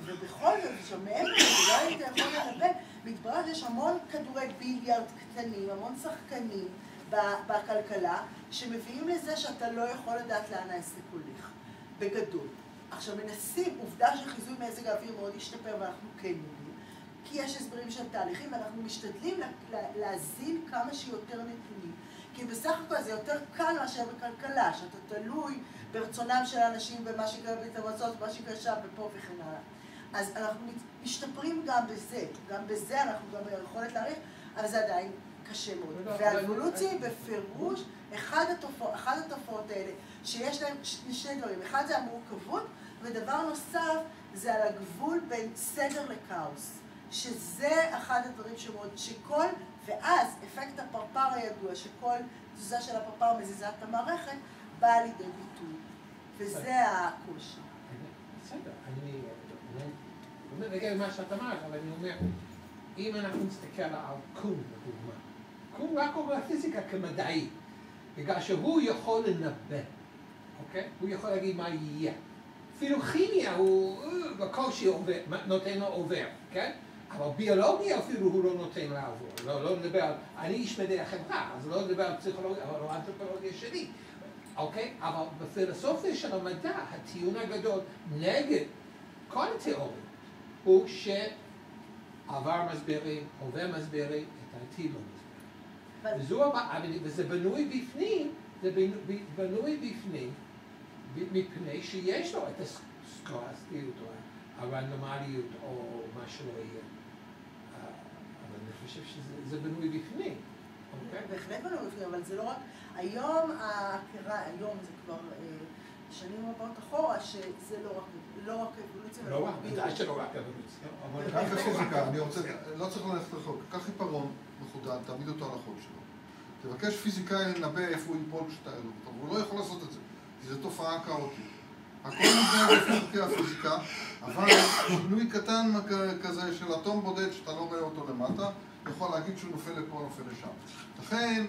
ובכל זאת, שמעבר לזה, לא היית יכול לנבא, מתברר שיש המון כדורי ביליארד קטנים, המון שחקנים בכלכלה, שמביאים לזה שאתה לא יכול לדעת לאן העסק הולך, בגדול. עכשיו מנסים, עובדה שחיזוי מזג האוויר מאוד השתפר ואנחנו כן יודעים, כי יש הסברים של תהליכים ואנחנו משתדלים להזין כמה שיותר נתונים, כי בסך הכל זה יותר קל מאשר בכלכלה, שאתה תלוי ברצונם של האנשים במה שקרה בברית המועצות, במה שקרה שם ופה וכן הלאה. אז אנחנו משתפרים גם בזה אנחנו גם ביכולת להעריך, אבל זה עדיין קשה מאוד. והאבולוציה היא בפירוש אחת התופעות האלה, שיש להם שני דברים. אחד זה המורכבות, ודבר נוסף זה על הגבול בין סדר לכאוס. שזה אחד הדברים שכל, ואז אפקט הפרפר הידוע, שכל תזוזה של הפרפר מזיזה את המערכת, באה לידי ביטוי. וזה הקושי. בסדר, אני אומר רגע מה שאת אמרת, אבל אני אומר, אם אנחנו נסתכל על קום, לדוגמה, קום רק אומר פיזיקה כמדעי, בגלל שהוא יכול לנבא, אוקיי? הוא יכול להגיד מה יהיה. אפילו כימיה הוא בקושי נותן לו עובר, כן? אבל ביולוגיה אפילו הוא לא נותן לעבור. לא נדבר על, אני איש מדעי החברה, אז לא נדבר על פסיכולוגיה, אבל לא אנתרופולוגיה שלי. אוקיי? אבל בפילוסופיה של המדע, הטיעון הגדול נגד כל התיאוריה הוא שעבר מסבירים, הווה מסבירים, את העתיד לא מסבירים. וזה בנוי בפנים, מפני שיש לו את הסקולסטיות או הרנדומליות או מה שלא יהיה. אבל אני חושב שזה בנוי בפנים. בהחלט בנוי בפנים, אבל זה לא רק... היום זה כבר שנים רבות אחורה, שזה לא רק אבולוציה. לא רק, בוודאי שלא רק אבולוציה. אבל גם בפיזיקה, אני רוצה, לא צריך ללכת רחוק. קח עיפרון מחודד, תעמיד אותו על החול שלו. תבקש פיזיקאי לנבא איפה הוא ייפול כשתעלו אותו, והוא לא יכול לעשות את זה, כי זו תופעה כאוטית. הכל מתנהג לפי חוקי הפיזיקה, אבל שינוי קטן כזה של אטום בודד שאתה לא רואה אותו למטה, יכול להגיד שהוא נופל לפה, נופל לשם. לכן,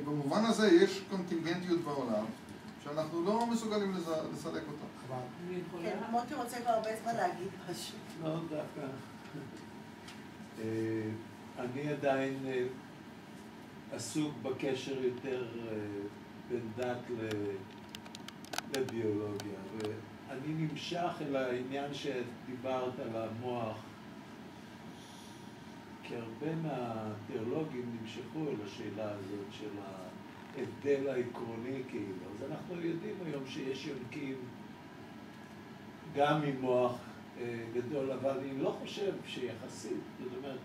במובן הזה יש קונטינגנטיות בעולם, שאנחנו לא מסוגלים לסלק אותה. כן, מוטי רוצה כבר הרבה זמן להגיד משהו. לא, דווקא. אני עדיין עסוק בקשר יותר בין דת לביולוגיה, ואני נמשך אל העניין שדיברת על המוח, כי הרבה מהתיאולוגים נמשכו אל השאלה הזאת של ההבדל העקרוני כאילו. אז אנחנו יודעים היום שיש יונקים גם עם מוח גדול, אבל אני לא חושב שיחסית, זאת אומרת,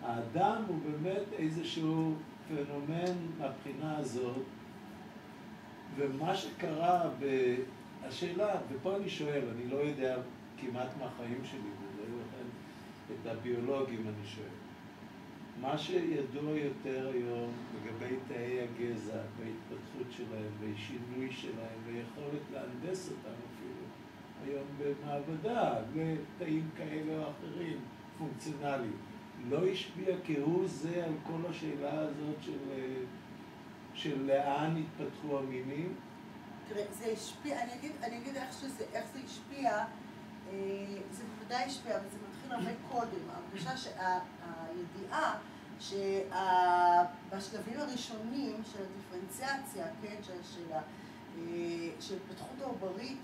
האדם הוא באמת איזשהו פנומן מהבחינה הזאת, ומה שקרה השאלה, ופה אני שואל, אני לא יודע כמעט מהחיים שלי, ולכן את הביולוגים אני שואל. מה שידוע יותר היום לגבי תאי הגזע וההתפתחות שלהם והשינוי שלהם ויכולת להנדס אותם אפילו היום במעבדה לתאים כאלה או אחרים פונקציונליים, לא השפיע כהוא זה על כל השאלה הזאת של לאן התפתחו המינים? תראה, זה השפיע, אני אגיד איך זה השפיע, זה בוודאי השפיע, אבל זה מתחיל הרבה קודם. ההרגשה שהידיעה שבשלבים הראשונים של הדיפרנציאציה, כן, של התפתחות העוברית,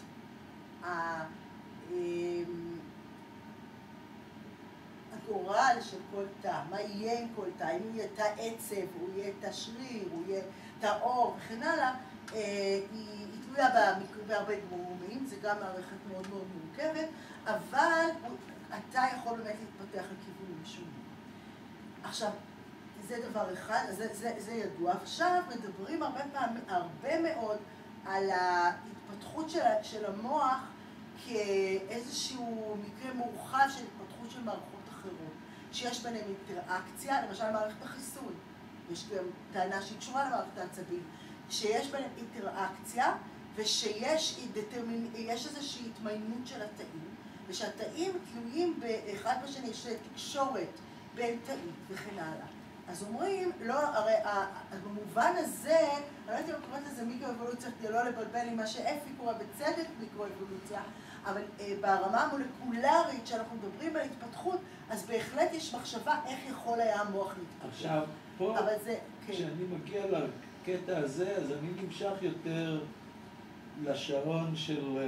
הגורל של כל תא, מה יהיה עם כל תא, אם הוא יהיה תא עצב, הוא יהיה תא שריר, הוא יהיה תא עור וכן הלאה, היא תלויה בהרבה גורמים, זה גם מערכת מאוד מאוד מורכבת, אבל התא יכול באמת להתפתח לכיוונים שונים. עכשיו, זה דבר אחד, זה ידוע. עכשיו מדברים הרבה מאוד על ההתפתחות של המוח כאיזשהו מקרה מורחב של התפתחות של מערכות אחרות, שיש ביניהם אינטראקציה, למשל מערכת החיסון, יש גם טענה שהיא קשורה למערכת העצבים, שיש ביניהם אינטראקציה ושיש איזושהי התמיינות של התאים, ושהתאים תלויים באחד בשני, יש תקשורת בין תאים וכן הלאה. אז אומרים, לא, הרי במובן הזה, אני לא יודעת אם אני קוראת לזה מיקרו-אבולוציה, כדי לא לבלבל עם מה שאפי קורא בצדק מיקרו-אבולוציה, אבל ברמה המולקולרית שאנחנו מדברים על התפתחות, אז בהחלט יש מחשבה איך יכול היה המוח להתפתח. עכשיו, פה, זה, כן. כשאני מגיע לקטע הזה, אז אני נמשך יותר לשעון של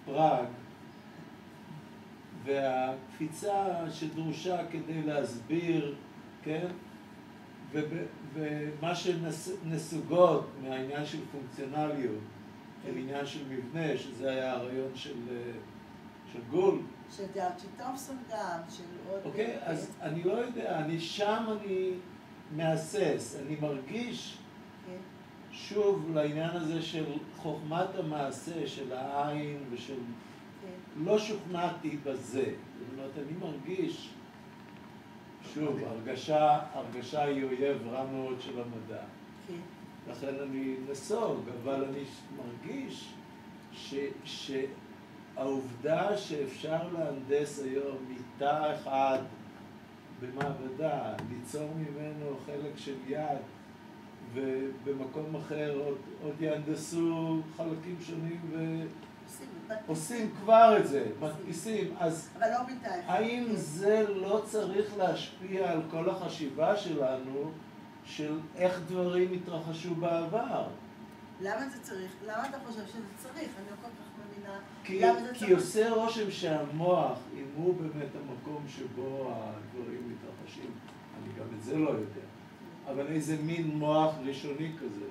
פראג, והקפיצה שדרושה כדי להסביר, כן? ומה שנסוגות מהעניין של פונקציונליות, אל עניין של מבנה, שזה היה הרעיון של גול. של דארצ'י תומפסון גם, של עוד... אוקיי, אז אני לא יודע, שם אני מהסס, אני מרגיש שוב לעניין הזה של חוכמת המעשה, של העין ושל... לא שוכנעתי בזה, זאת אומרת, אני מרגיש, שוב, הרגשה היא אויב רע מאוד של המדע. לכן אני נסוג, אבל אני מרגיש שהעובדה שאפשר להנדס היום מתא אחד במעבדה, ליצור ממנו חלק של יד, ובמקום אחר עוד יהנדסו חלקים שונים עושים כבר את זה, מדפיסים, אז האם זה לא צריך להשפיע על כל החשיבה שלנו של איך דברים התרחשו בעבר? למה זה צריך? למה אתה חושב שזה צריך? אני לא כל כך מבינה. כי עושה רושם שהמוח, אם הוא באמת המקום שבו הדברים מתרחשים, אני גם את זה לא יודע, אבל איזה מין מוח ראשוני כזה.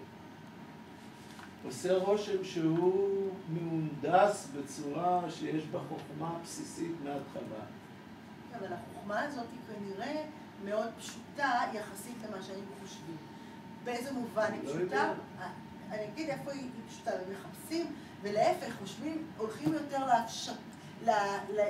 עושה רושם שהוא מהונדס בצורה שיש בה חוכמה בסיסית מההתחלה. אבל החוכמה הזאת היא כנראה מאוד פשוטה יחסית למה שהיינו חושבים. באיזה מובן היא פשוטה? אני אגיד איפה היא פשוטה, הם מחפשים, ולהפך חושבים, הולכים יותר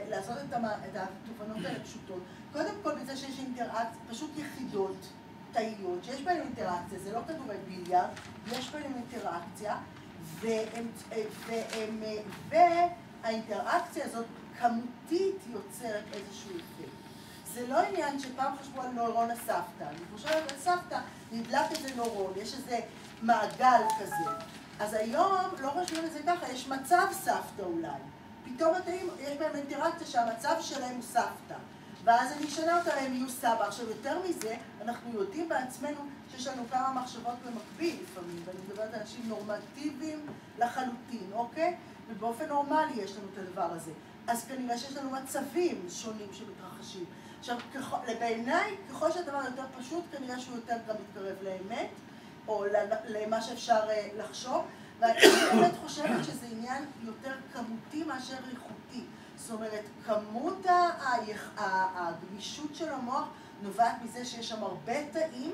לעשות את התובנות האלה פשוטות. קודם כל בזה שיש אינטראקציה, פשוט יחידות, תאיות, שיש בהן אינטראקציה, זה לא כדורי ביליארד, יש בהן אינטראקציה, והאינטראקציה הזאת כמותית יוצרת איזשהו אפקט. זה לא עניין שפעם חשבו על נוירון הסבתא. אני חושבת על סבתא, נדלק איזה נוירון, יש איזה מעגל כזה. אז היום לא חושבים על זה ככה, יש מצב סבתא אולי. פתאום יש בהם אינטראקציה שהמצב שלהם הוא סבתא. ואז אני אשנה אותה, הם יהיו סבא. עכשיו, יותר מזה, אנחנו יודעים בעצמנו שיש לנו כמה מחשבות במקביל לפעמים, ואני מדברת על אנשים נורמטיביים לחלוטין, אוקיי? ובאופן נורמלי יש לנו את הדבר הזה. אז כנראה שיש לנו מצבים שונים שמתרחשים. עכשיו, בעיניי, ככל שהדבר יותר פשוט, כנראה שהוא יותר גם מתקרב לאמת, או למה שאפשר לחשוב, ואני באמת חושבת שזה עניין יותר כמותי מאשר איכותי. זאת אומרת, כמות הגמישות של המוח נובעת מזה שיש שם הרבה תאים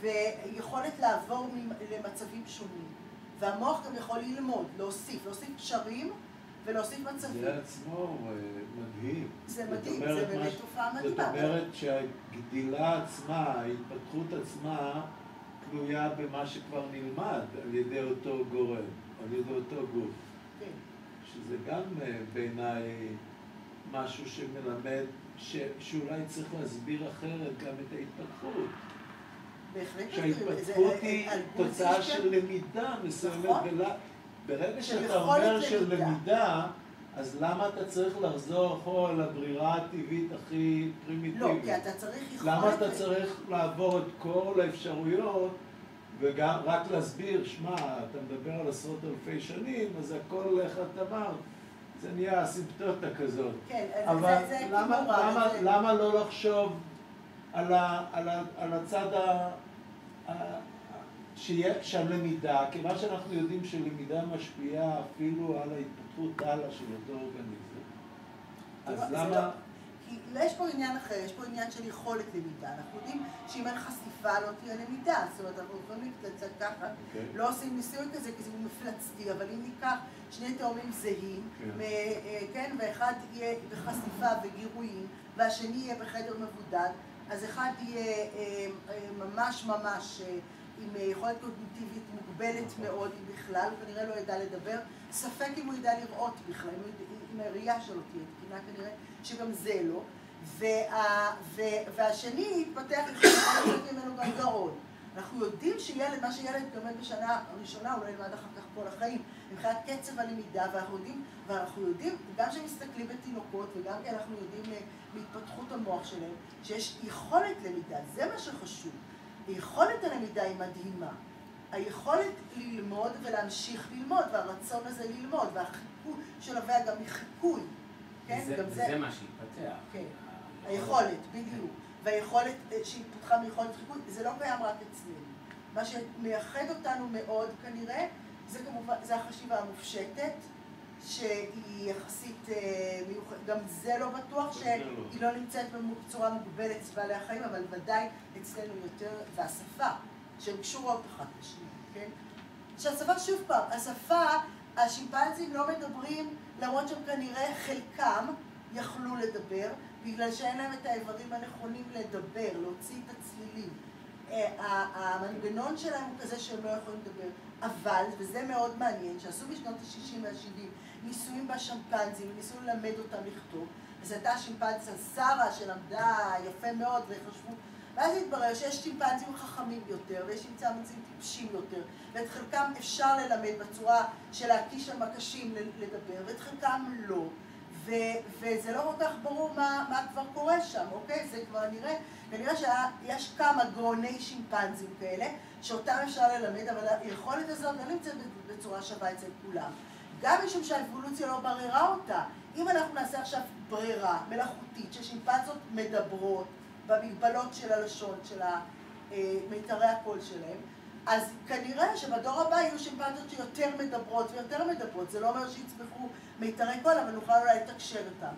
ויכולת לעבור למצבים שונים. והמוח גם יכול ללמוד, להוסיף קשרים ולהוסיף מצבים. זה עצמו מדהים. זה מדהים, זה באמת תופעה מדהימה. זאת אומרת שהגדילה עצמה, ההתפתחות עצמה, תלויה במה שכבר נלמד על ידי אותו גורם, על ידי אותו גוף. כן. שזה גם בעיניי משהו שמלמד שאולי צריך להסביר אחרת גם את ההתפתחות. בהחלט. שההתפתחות היא תוצאה של למידה מסוימת. ברגע שאתה אומר של למידה, אז למה אתה צריך לחזור אחורה לברירה הטבעית הכי פרימיטיבית? לא, כי אתה צריך יכולת... למה אתה צריך לעבור את כל האפשרויות וגם רק להסביר, שמע, אתה מדבר על עשרות אלפי שנים, אז הכל, איך את אמרת, זה נהיה אסימפטוטה כזאת. כן, אבל זה למה לא לחשוב על הצד שהלמידה, כיוון שאנחנו יודעים שלמידה משפיעה אפילו על ההתפתחות הלאה של אותו אורגניזם. אז למה... כי יש פה עניין אחר, יש פה עניין של יכולת למידה. אנחנו יודעים שאם אין חשיפה לא תהיה למידה. זאת אומרת, אנחנו יכולים להתלצד ככה, לא עושים ניסוי כזה כי זה מפלצתי, אבל אם ניקח שני תאומים זהים, כן, ואחד יהיה בחשיפה וגירויים, והשני יהיה בחדר מבודד, אז אחד יהיה ממש עם יכולת קוגניטיבית מוגבלת מאוד, אם בכלל, כנראה לא ידע לדבר, ספק אם הוא ידע לראות בכלל, אם הראייה שלו תהיה תקינה, כנראה שגם זה לא, והשני יתפתח יכולת ממנו גם גרון. אנחנו יודעים שילד, מה שילד לומד בשנה הראשונה, הוא לא ילמד אחר כך כל החיים, מבחינת קצב הלמידה, ואנחנו יודעים, גם כשמסתכלים בתינוקות, וגם כי אנחנו יודעים מהתפתחות המוח שלהם, שיש יכולת למידה, זה מה שחשוב. היכולת הלמידה היא מדהימה. היכולת ללמוד ולהמשיך ללמוד, והרצון הזה ללמוד, והחיקוי של הוויה גם מחיקוי. כן? זה מה שהתפתח. כן. היכולת, בדיוק. והיכולת שהתפתחה מיכולת חיקוי, זה לא קיים רק אצלנו. מה שמייחד אותנו מאוד כנראה, זה כמובן, זה החשיבה המופשטת, שהיא יחסית מיוחדת, גם זה לא בטוח שהיא לא נמצאת בצורה מוגבלת בעלי החיים, אבל ודאי אצלנו יותר, והשפה, שהן קשורות אחת לשנייה, כן? שהשפה, שוב פעם, השפה, השימפנזים לא מדברים, למרות שהם כנראה חלקם יכלו לדבר, בגלל שאין להם את האיברים הנכונים לדבר, להוציא את הצלילים. המנגנון שלהם הוא כזה שהם לא יכולים לדבר, אבל, וזה מאוד מעניין, שעשו בשנות ה-60 וה-70 ניסויים בשימפנזים, ניסו ללמד אותם לכתוב, אז הייתה שימפנזה שרה שלמדה יפה מאוד וחשבו, ואז התברר שיש שימפנזים חכמים יותר ויש שימפנזים טיפשים יותר, ואת חלקם אפשר ללמד בצורה של להקיש על מקשים לדבר, ואת חלקם לא. וזה לא כל כך ברור מה כבר קורה שם, אוקיי? זה כבר נראה שיש כמה גאוני שימפנזים כאלה, שאותם אפשר ללמד, אבל היכולת הזאת לא נמצאת בצורה שווה אצל כולם. גם משום שהאבולוציה לא בררה אותה. אם אנחנו נעשה עכשיו ברירה מלאכותית, ששימפנזות מדברות במגבלות של הלשון, של מיתרי הקול שלהם, אז כנראה שבדור הבא יהיו שימפנזות שיותר מדברות ויותר מדברות. זה לא אומר שיצמחו מיתרי קול, אבל נוכל אולי לתקשר אותם.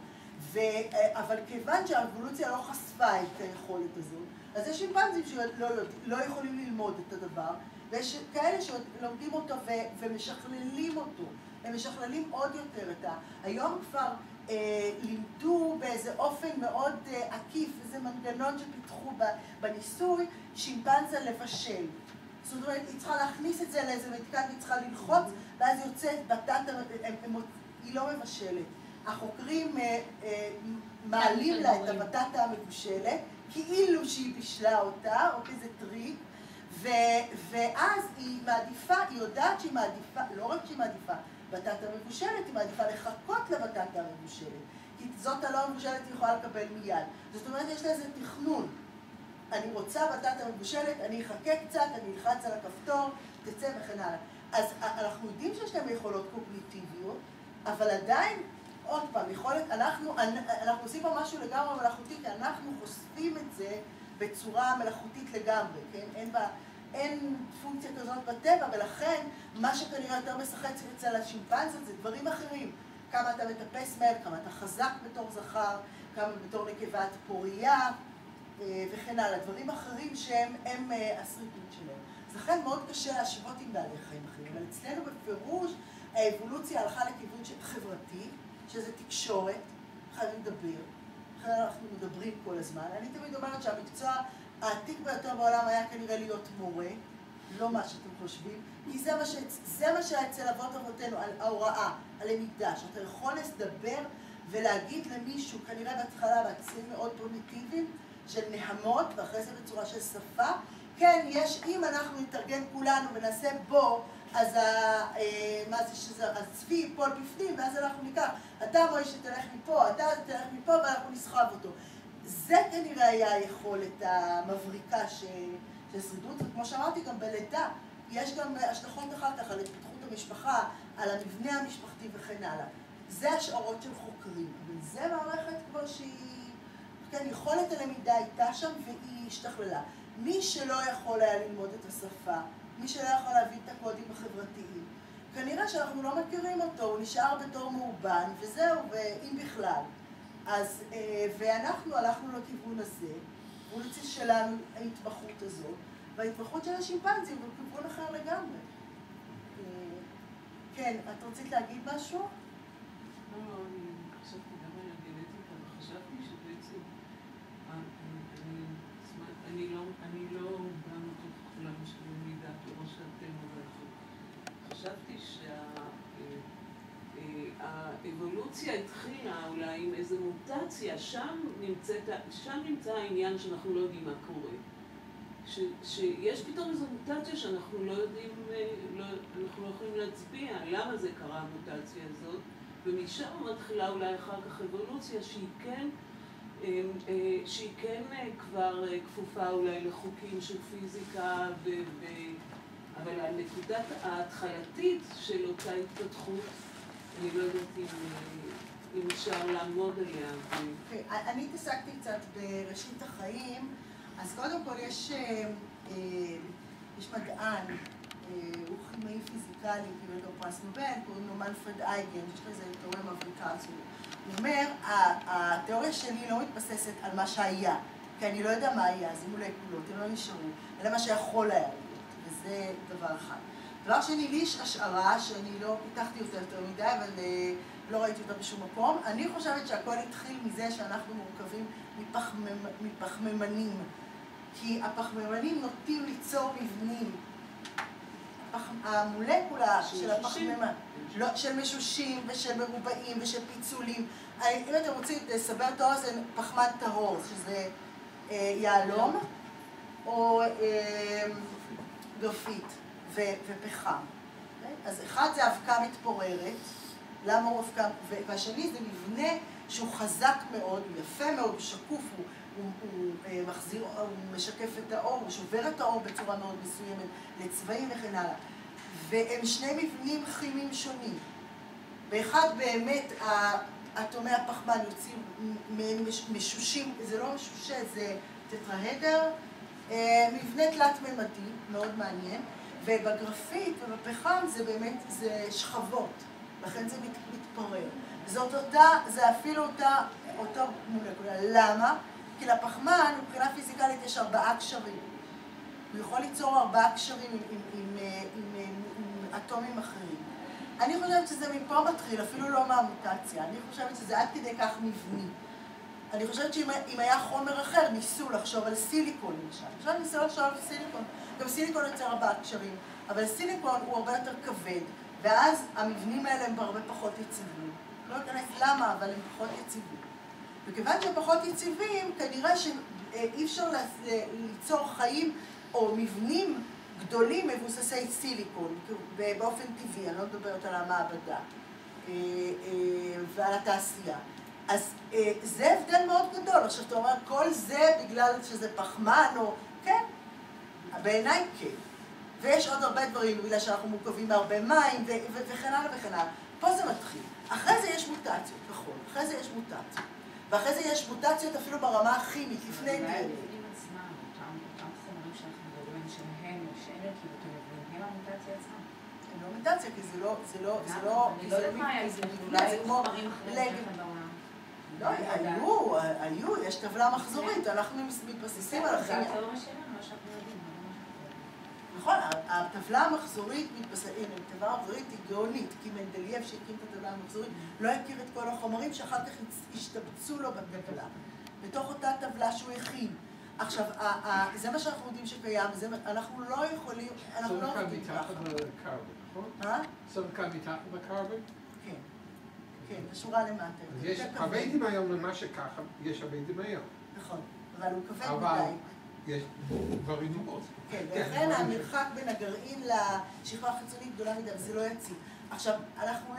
אבל כיוון שהאבולוציה לא חשפה את היכולת הזאת, אז יש שימפנזים שלא יכולים ללמוד את הדבר, ויש כאלה שלומדים אותו ומשכללים אותו. הם משכללים עוד יותר את היום כבר לימדו באיזה אופן מאוד עקיף, איזה מנגנון שפיתחו בניסוי, שימפנזה לבשל. זאת זאת אומרת, היא צריכה להכניס את זה לאיזה מתקן, והיא צריכה ללחוץ, ואז יוצאת בטטה, היא לא מבשלת. החוקרים מעלים לה את הבטטה המבושלת, כאילו שהיא בישלה אותה, או כזה טריק, ואז היא מעדיפה, היא יודעת שהיא מעדיפה, לא רק שהיא מעדיפה בטטה מבושלת, היא מעדיפה לחכות לבטטה המבושלת. כי זאת הלא מבושלת היא יכולה לקבל מיד. זאת אומרת, יש לה איזה תכנון. אני רוצה בטטה מבושלת, אני אחכה קצת, אני אלחץ על הכפתור, תצא וכן הלאה. אז אנחנו יודעים שיש להם יכולות קוגניטיביות, אבל עדיין, עוד פעם, יכולת, אנחנו עושים פה משהו לגמרי מלאכותי, כי אנחנו חושפים את זה בצורה מלאכותית לגמרי, כן? אין פונקציה כזאת בטבע, ולכן מה שכנראה יותר משחק אצל השימפנזות זה דברים אחרים. כמה אתה מטפס מהר, כמה אתה חזק בתור זכר, כמה בתור נקבה את פוריה, וכן הלאה. דברים אחרים שהם השרידות שלהם. אז לכן מאוד קשה להשוות עם בעלי חיים אחרים, אבל אצלנו בפירוש האבולוציה הלכה לכיוון חברתי, שזה תקשורת, חייבים לדבר, אחרי אנחנו מדברים כל הזמן. אני תמיד אומרת שהמקצוע העתיק ביותר בעולם היה כנראה להיות מורה, לא מה שאתם חושבים, כי זה מה שהיה אצל אבות אבותינו, על ההוראה, הלמידה, שאתה יכול לדבר ולהגיד למישהו, כנראה בהתחלה בעצים מאוד פרימיטיביים, של נהמות, ואחרי זה בצורה של שפה. כן, אם אנחנו נתארגן כולנו ונעשה בו, אז הצבי ייפול בפנים, ואז אנחנו ניקח, אתה מוישה תלך מפה, אתה תלך מפה, ואנחנו נסחב אותו. זה כנראה היה היכולת המבריקה של שרידות, וכמו שאמרתי, גם בלידה, יש גם השלכות אחר כך על התפתחות המשפחה, על המבנה המשפחתי וכן הלאה. זה השערות של חוקרים, אבל זה מערכת כבר שהיא, כן, יכולת הלמידה הייתה שם והיא השתכללה. מי שלא יכול היה ללמוד את השפה, מי שלא יכול להבין את הקודים החברתיים, כנראה שאנחנו לא מכירים אותו, הוא נשאר בתור מאובן, וזהו, ואם בכלל. אז, ואנחנו הלכנו לכיוון הזה, האבולוציה שלנו, ההתמחות הזאת, וההתמחות של השימפנזים הוא כיוון אחר לגמרי. כן, את רצית להגיד משהו? לא, אני חשבתי גם על הגנטיקה, וחשבתי שבעצם אני לא באה מתוך עולם של למידה, כמו שאתם, אבל חשבתי שהאבולוציה התחילה אולי עם איזו מוטציה, שם נמצא העניין שאנחנו לא יודעים מה קורה. שיש פתאום איזו מוטציה שאנחנו לא יודעים, אנחנו לא יכולים להצביע למה זה קרה המוטציה הזאת, ומשם מתחילה אולי אחר כך אבולוציה שהיא כן כבר כפופה אולי לחוקים של פיזיקה, אבל הנקודת ההתחלתית של אותה התפתחות, אני לא יודעת אם אפשר לעמוד עליה. אני התעסקתי קצת בראשית החיים, אז קודם כל יש מדען, הוא כימאי פיזיקלי, קיבל לו פרס נובל, קוראים לו מנפרד אייגן, יש לו איזה תיאוריה מבריקה. הוא אומר, התיאוריה שלי לא מתבססת על מה שהיה, כי אני לא יודע מה היה, זה מולקולות, הם לא נשארו, אלא מה שיכול היה להיות, וזה דבר אחד. דבר שני, לי יש השערה שאני לא פיתחתי אותה יותר מדי, אבל לא ראיתי אותה בשום מקום. אני חושבת שהכל התחיל מזה שאנחנו מורכבים מפחמימנים, כי הפחמימנים נוטים ליצור מבנים. המולקולה של הפחמימן, של משושים ושל מרובעים ושל פיצולים. אם אתם רוצים לסבר את האוזן, פחמן טהור, שזה יהלום, או גרפית ופחם. אז אחד זה אבקה מתפוררת, למה הוא אבקה? והשני זה מבנה שהוא חזק מאוד, הוא יפה מאוד, הוא שקוף, הוא מחזיר, הוא משקף את האור, הוא שובר את האור בצורה מאוד מסוימת לצבעים וכן הלאה. והם שני מבנים כימיים שונים. באחד באמת אטומי הפחמן יוצאים משושים, זה לא משושה, זה טטרהדר, מבנה תלת-ממדי, מאוד מעניין, ובגרפית ובפחם זה באמת, זה שכבות, לכן זה מתפורר. זה אפילו אותה מולקולה. למה? כי לפחמן, מבחינה פיזיקלית, יש 4 קשרים. הוא יכול ליצור 4 קשרים עם אטומים אחרים. אני חושבת שזה מפה מתחיל, אפילו לא מהמוטציה. אני חושבת שזה עד כדי כך מבני. אני חושבת שאם היה חומר אחר, ניסו לחשוב על סיליקון למשל. עכשיו ניסו לחשוב על סיליקון. גם סיליקון יוצר הרבה קשרים, אבל סיליקון הוא הרבה יותר כבד, ואז המבנים האלה הם הרבה פחות יציבים. לא אכנס למה, אבל הם פחות יציבים. וכיוון שהם פחות יציבים, כנראה שאי אפשר ליצור חיים או מבנים גדולים מבוססי סיליקון, באופן טבעי, אני לא מדברת על המעבדה ועל התעשייה. אז זה הבדל מאוד גדול. עכשיו אתה אומר, כל זה בגלל שזה פחמן או... כן, בעיניי כן. ויש עוד הרבה דברים, בגלל שאנחנו מורכבים מהרבה מים וכן הלאה וכן הלאה. פה זה מתחיל. אחרי זה יש מוטציות, נכון. אחרי זה יש מוטציות. ואחרי זה יש מוטציות אפילו ברמה הכימית, לפני DNA. אולי הם עצמם, אותם חומרים שאנחנו מדברים שהם הם המוטציה עצמם. הם לא מוטציה, כי זה לא... אני לא יודעת מה היה זה, אולי היו חומרים אחרים שלכם בעולם. לא, היו, יש טבלה מחזורית, אנחנו מתבססים על הכימיה. זה לא מה שלנו, מה שאנחנו יודעים, נכון, הטבלה המחזורית טבלה המחזורית היא גאונית, כי מנדלייב שהקים את הטבלה המחזורית לא הכיר את כל החומרים שאחר כך השתבצו לו בטבלה, בתוך אותה טבלה שהוא הכין. עכשיו, זה מה שאנחנו יודעים שקיים, אנחנו לא יכולים, אנחנו לא סיליקון עובדים מתחת ככה. לקרבון, נכון? מה? סיליקון מתחת לקרבון? כן, כן, בשורה למטה. אז יש הרבה דמיון למה שככה, יש הרבה דמיון. נכון, אבל הוא כבד אבל מדי. יש דברים מאוד. כן, ולכן המרחק בין הגרעין לשכבה החיצונית גדולה מדי, וזה לא יציב. עכשיו, אנחנו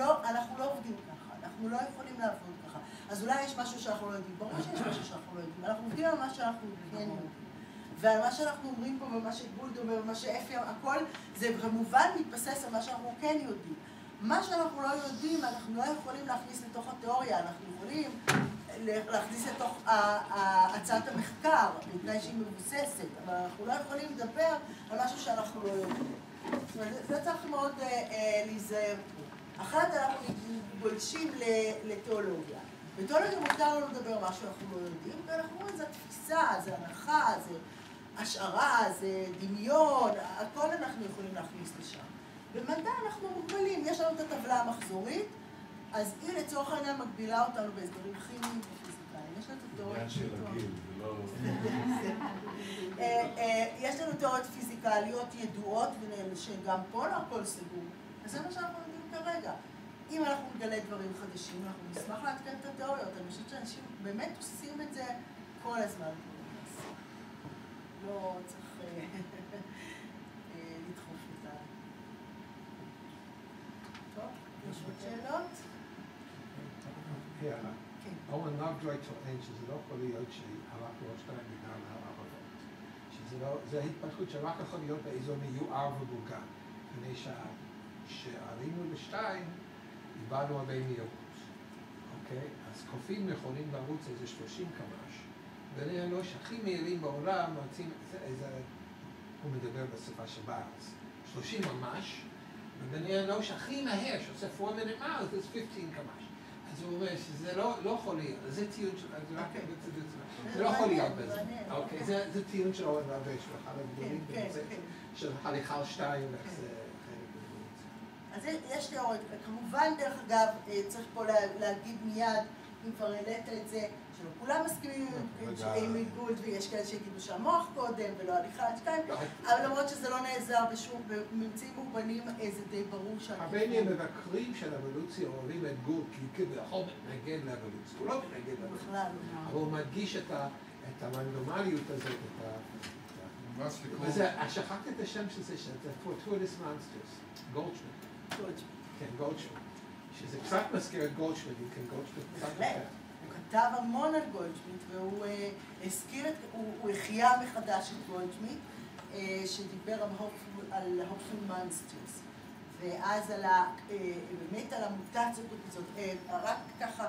לא עובדים ככה, אנחנו לא יכולים לעבוד ככה. אז אולי יש משהו שאנחנו לא יודעים, ברור שיש משהו שאנחנו לא יודעים. אנחנו עובדים על מה שאנחנו כן יודעים. ועל מה שאנחנו אומרים פה, ומה שגולד אומר, ומה שאפי, הכל, זה כמובן מתבסס על מה שאנחנו כן יודעים. מה שאנחנו לא יודעים, אנחנו לא יכולים להכניס לתוך התיאוריה, אנחנו יכולים להכניס לתוך הצעת המחקר, בתנאי שהיא מבוססת, אבל אנחנו לא יכולים לדבר על משהו שאנחנו לא יודעים. זאת אומרת, זה צריך מאוד להיזהר פה. אחת, אנחנו גולשים לתיאולוגיה. בתיאולוגיה מותר לנו לדבר מה שאנחנו לא יודעים, ואנחנו אומרים, זה תפיסה, זה הנחה, זה השערה, זה דמיון, הכל אנחנו יכולים להכניס לשם. במדע אנחנו מוגבלים, יש לנו את הטבלה המחזורית, אז היא לצורך העניין מגבילה אותנו בהסברים כימיים ופיזיקליים. יש לנו את התיאוריות... עניין של הגיל, זה לא... יש לנו תיאוריות פיזיקליות ידועות, שגם פה לא הכל סגור. אז זה מה שאנחנו יודעים כרגע. אם אנחנו נגלה דברים חדשים, אנחנו נשמח לעדכן את התיאוריות. אני חושבת שאנשים באמת עושים את זה כל הזמן. לא צריך לדחוף את ה... טוב, יש עוד שאלות? הערה. אורן לובג'וי טוען שזה לא יכול להיות שהלך ראש שתיים בגלל הערבות. זה ההתפתחות שרק יכול להיות באזור מיוער ומוגן. מפני שעלינו לשתיים, איבדנו הרבה מהירות. אוקיי? אז קופים יכולים לרוץ איזה 30 קמ"ש. בני האנוש הכי מהירים בעולם מרצים איזה... הוא מדבר בשפה של בארץ. 30 ממש. ובני האנוש הכי מהר, שעושה 4 minute miles, זה 15 קמ"ש. אז הוא אומר שזה לא יכול להיות. זה טיעון של... זה לא יכול להיות בזה. אוקיי, זה טיעון של אורן לובג'וי, של אחד הגדולים בנושא של הליכה על שתיים, ואיך זה... אז יש תיאוריות, כמובן דרך אגב, צריך פה להגיד מיד, אם כבר העלית את זה, שלא כולם מסכימים עם איגוד, ויש כאלה שיגידו שהמוח קודם, ולא הליכה על שתיים, אבל למרות שזה לא נעזר בשום, בממצאים מובנים, זה די ברור שהכיוון. הרבה מהמבקרים של אבולוציה אוהבים את גולד, כי כביכול מתנגד לאבולוציה, הוא לא מתנגד לאבולוציה, אבל הוא מדגיש את הרנדומליות הזאת, וזה, שכחת את השם של זה, שזה Fortuitous Monsters, גולדשמיט. כן, גולדשמיט. שזה קצת מזכיר את גולדשמיט, אם כן גולדשמיט קצת אחר. הוא כתב המון על גולדשמיט, והוא הזכיר, הוא החיה מחדש את גולדשמיט, שדיבר על Hopeful Monsters. ואז באמת על המוטציות הזאת, רק ככה,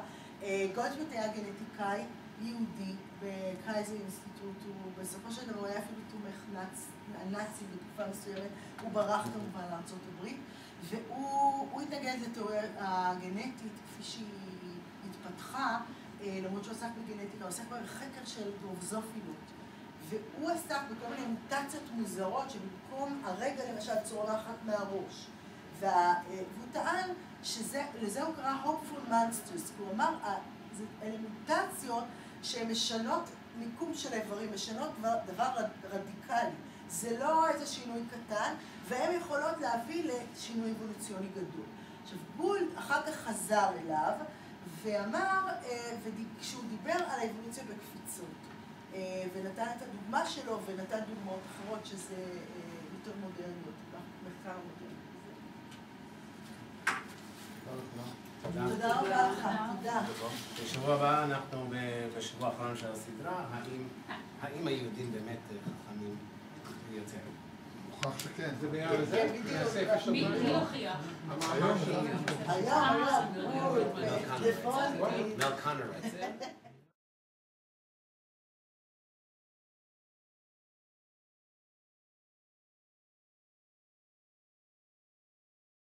גולדשמיט היה גנטיקאי יהודי בקייזר אינסטיטוט, הוא בסופו של דבר היה אפילו תומך נאצי בתקופה מסוימת, הוא ברח כמובן לארצות הברית, והוא התנגד לתיאוריה הגנטית כפי שהיא התפתחה, למרות שהוא עסק בגנטיקה, הוא עסק בחקר של דרופזופילות, והוא עסק בכל מיני מוטציות מוזרות שבמקום הרגע למשל צורחת מהראש, והוא טען שלזה הוא קרא Hopeful Monsters, הוא אמר, אלה מוטציות שהן משנות מיקום של האיברים, משנות דבר רדיקלי. זה לא איזה שינוי קטן, והן יכולות להביא לשינוי אבולוציוני גדול. עכשיו, גולד אחר כך חזר אליו, ואמר, כשהוא דיבר על האבולוציה בקפיצות, ונתן את הדוגמה שלו, ונתן דוגמאות אחרות שזה יותר מודרניות, מחקר מודרני. תודה רבה לך, תודה. בשבוע הבא אנחנו בשבוע האחרון של הסדרה, האם היהודים באמת חכמים יותר? מוכרח שכן. זה מהספר של מי הוכיח? המאמר שלנו. היה, מל קונר.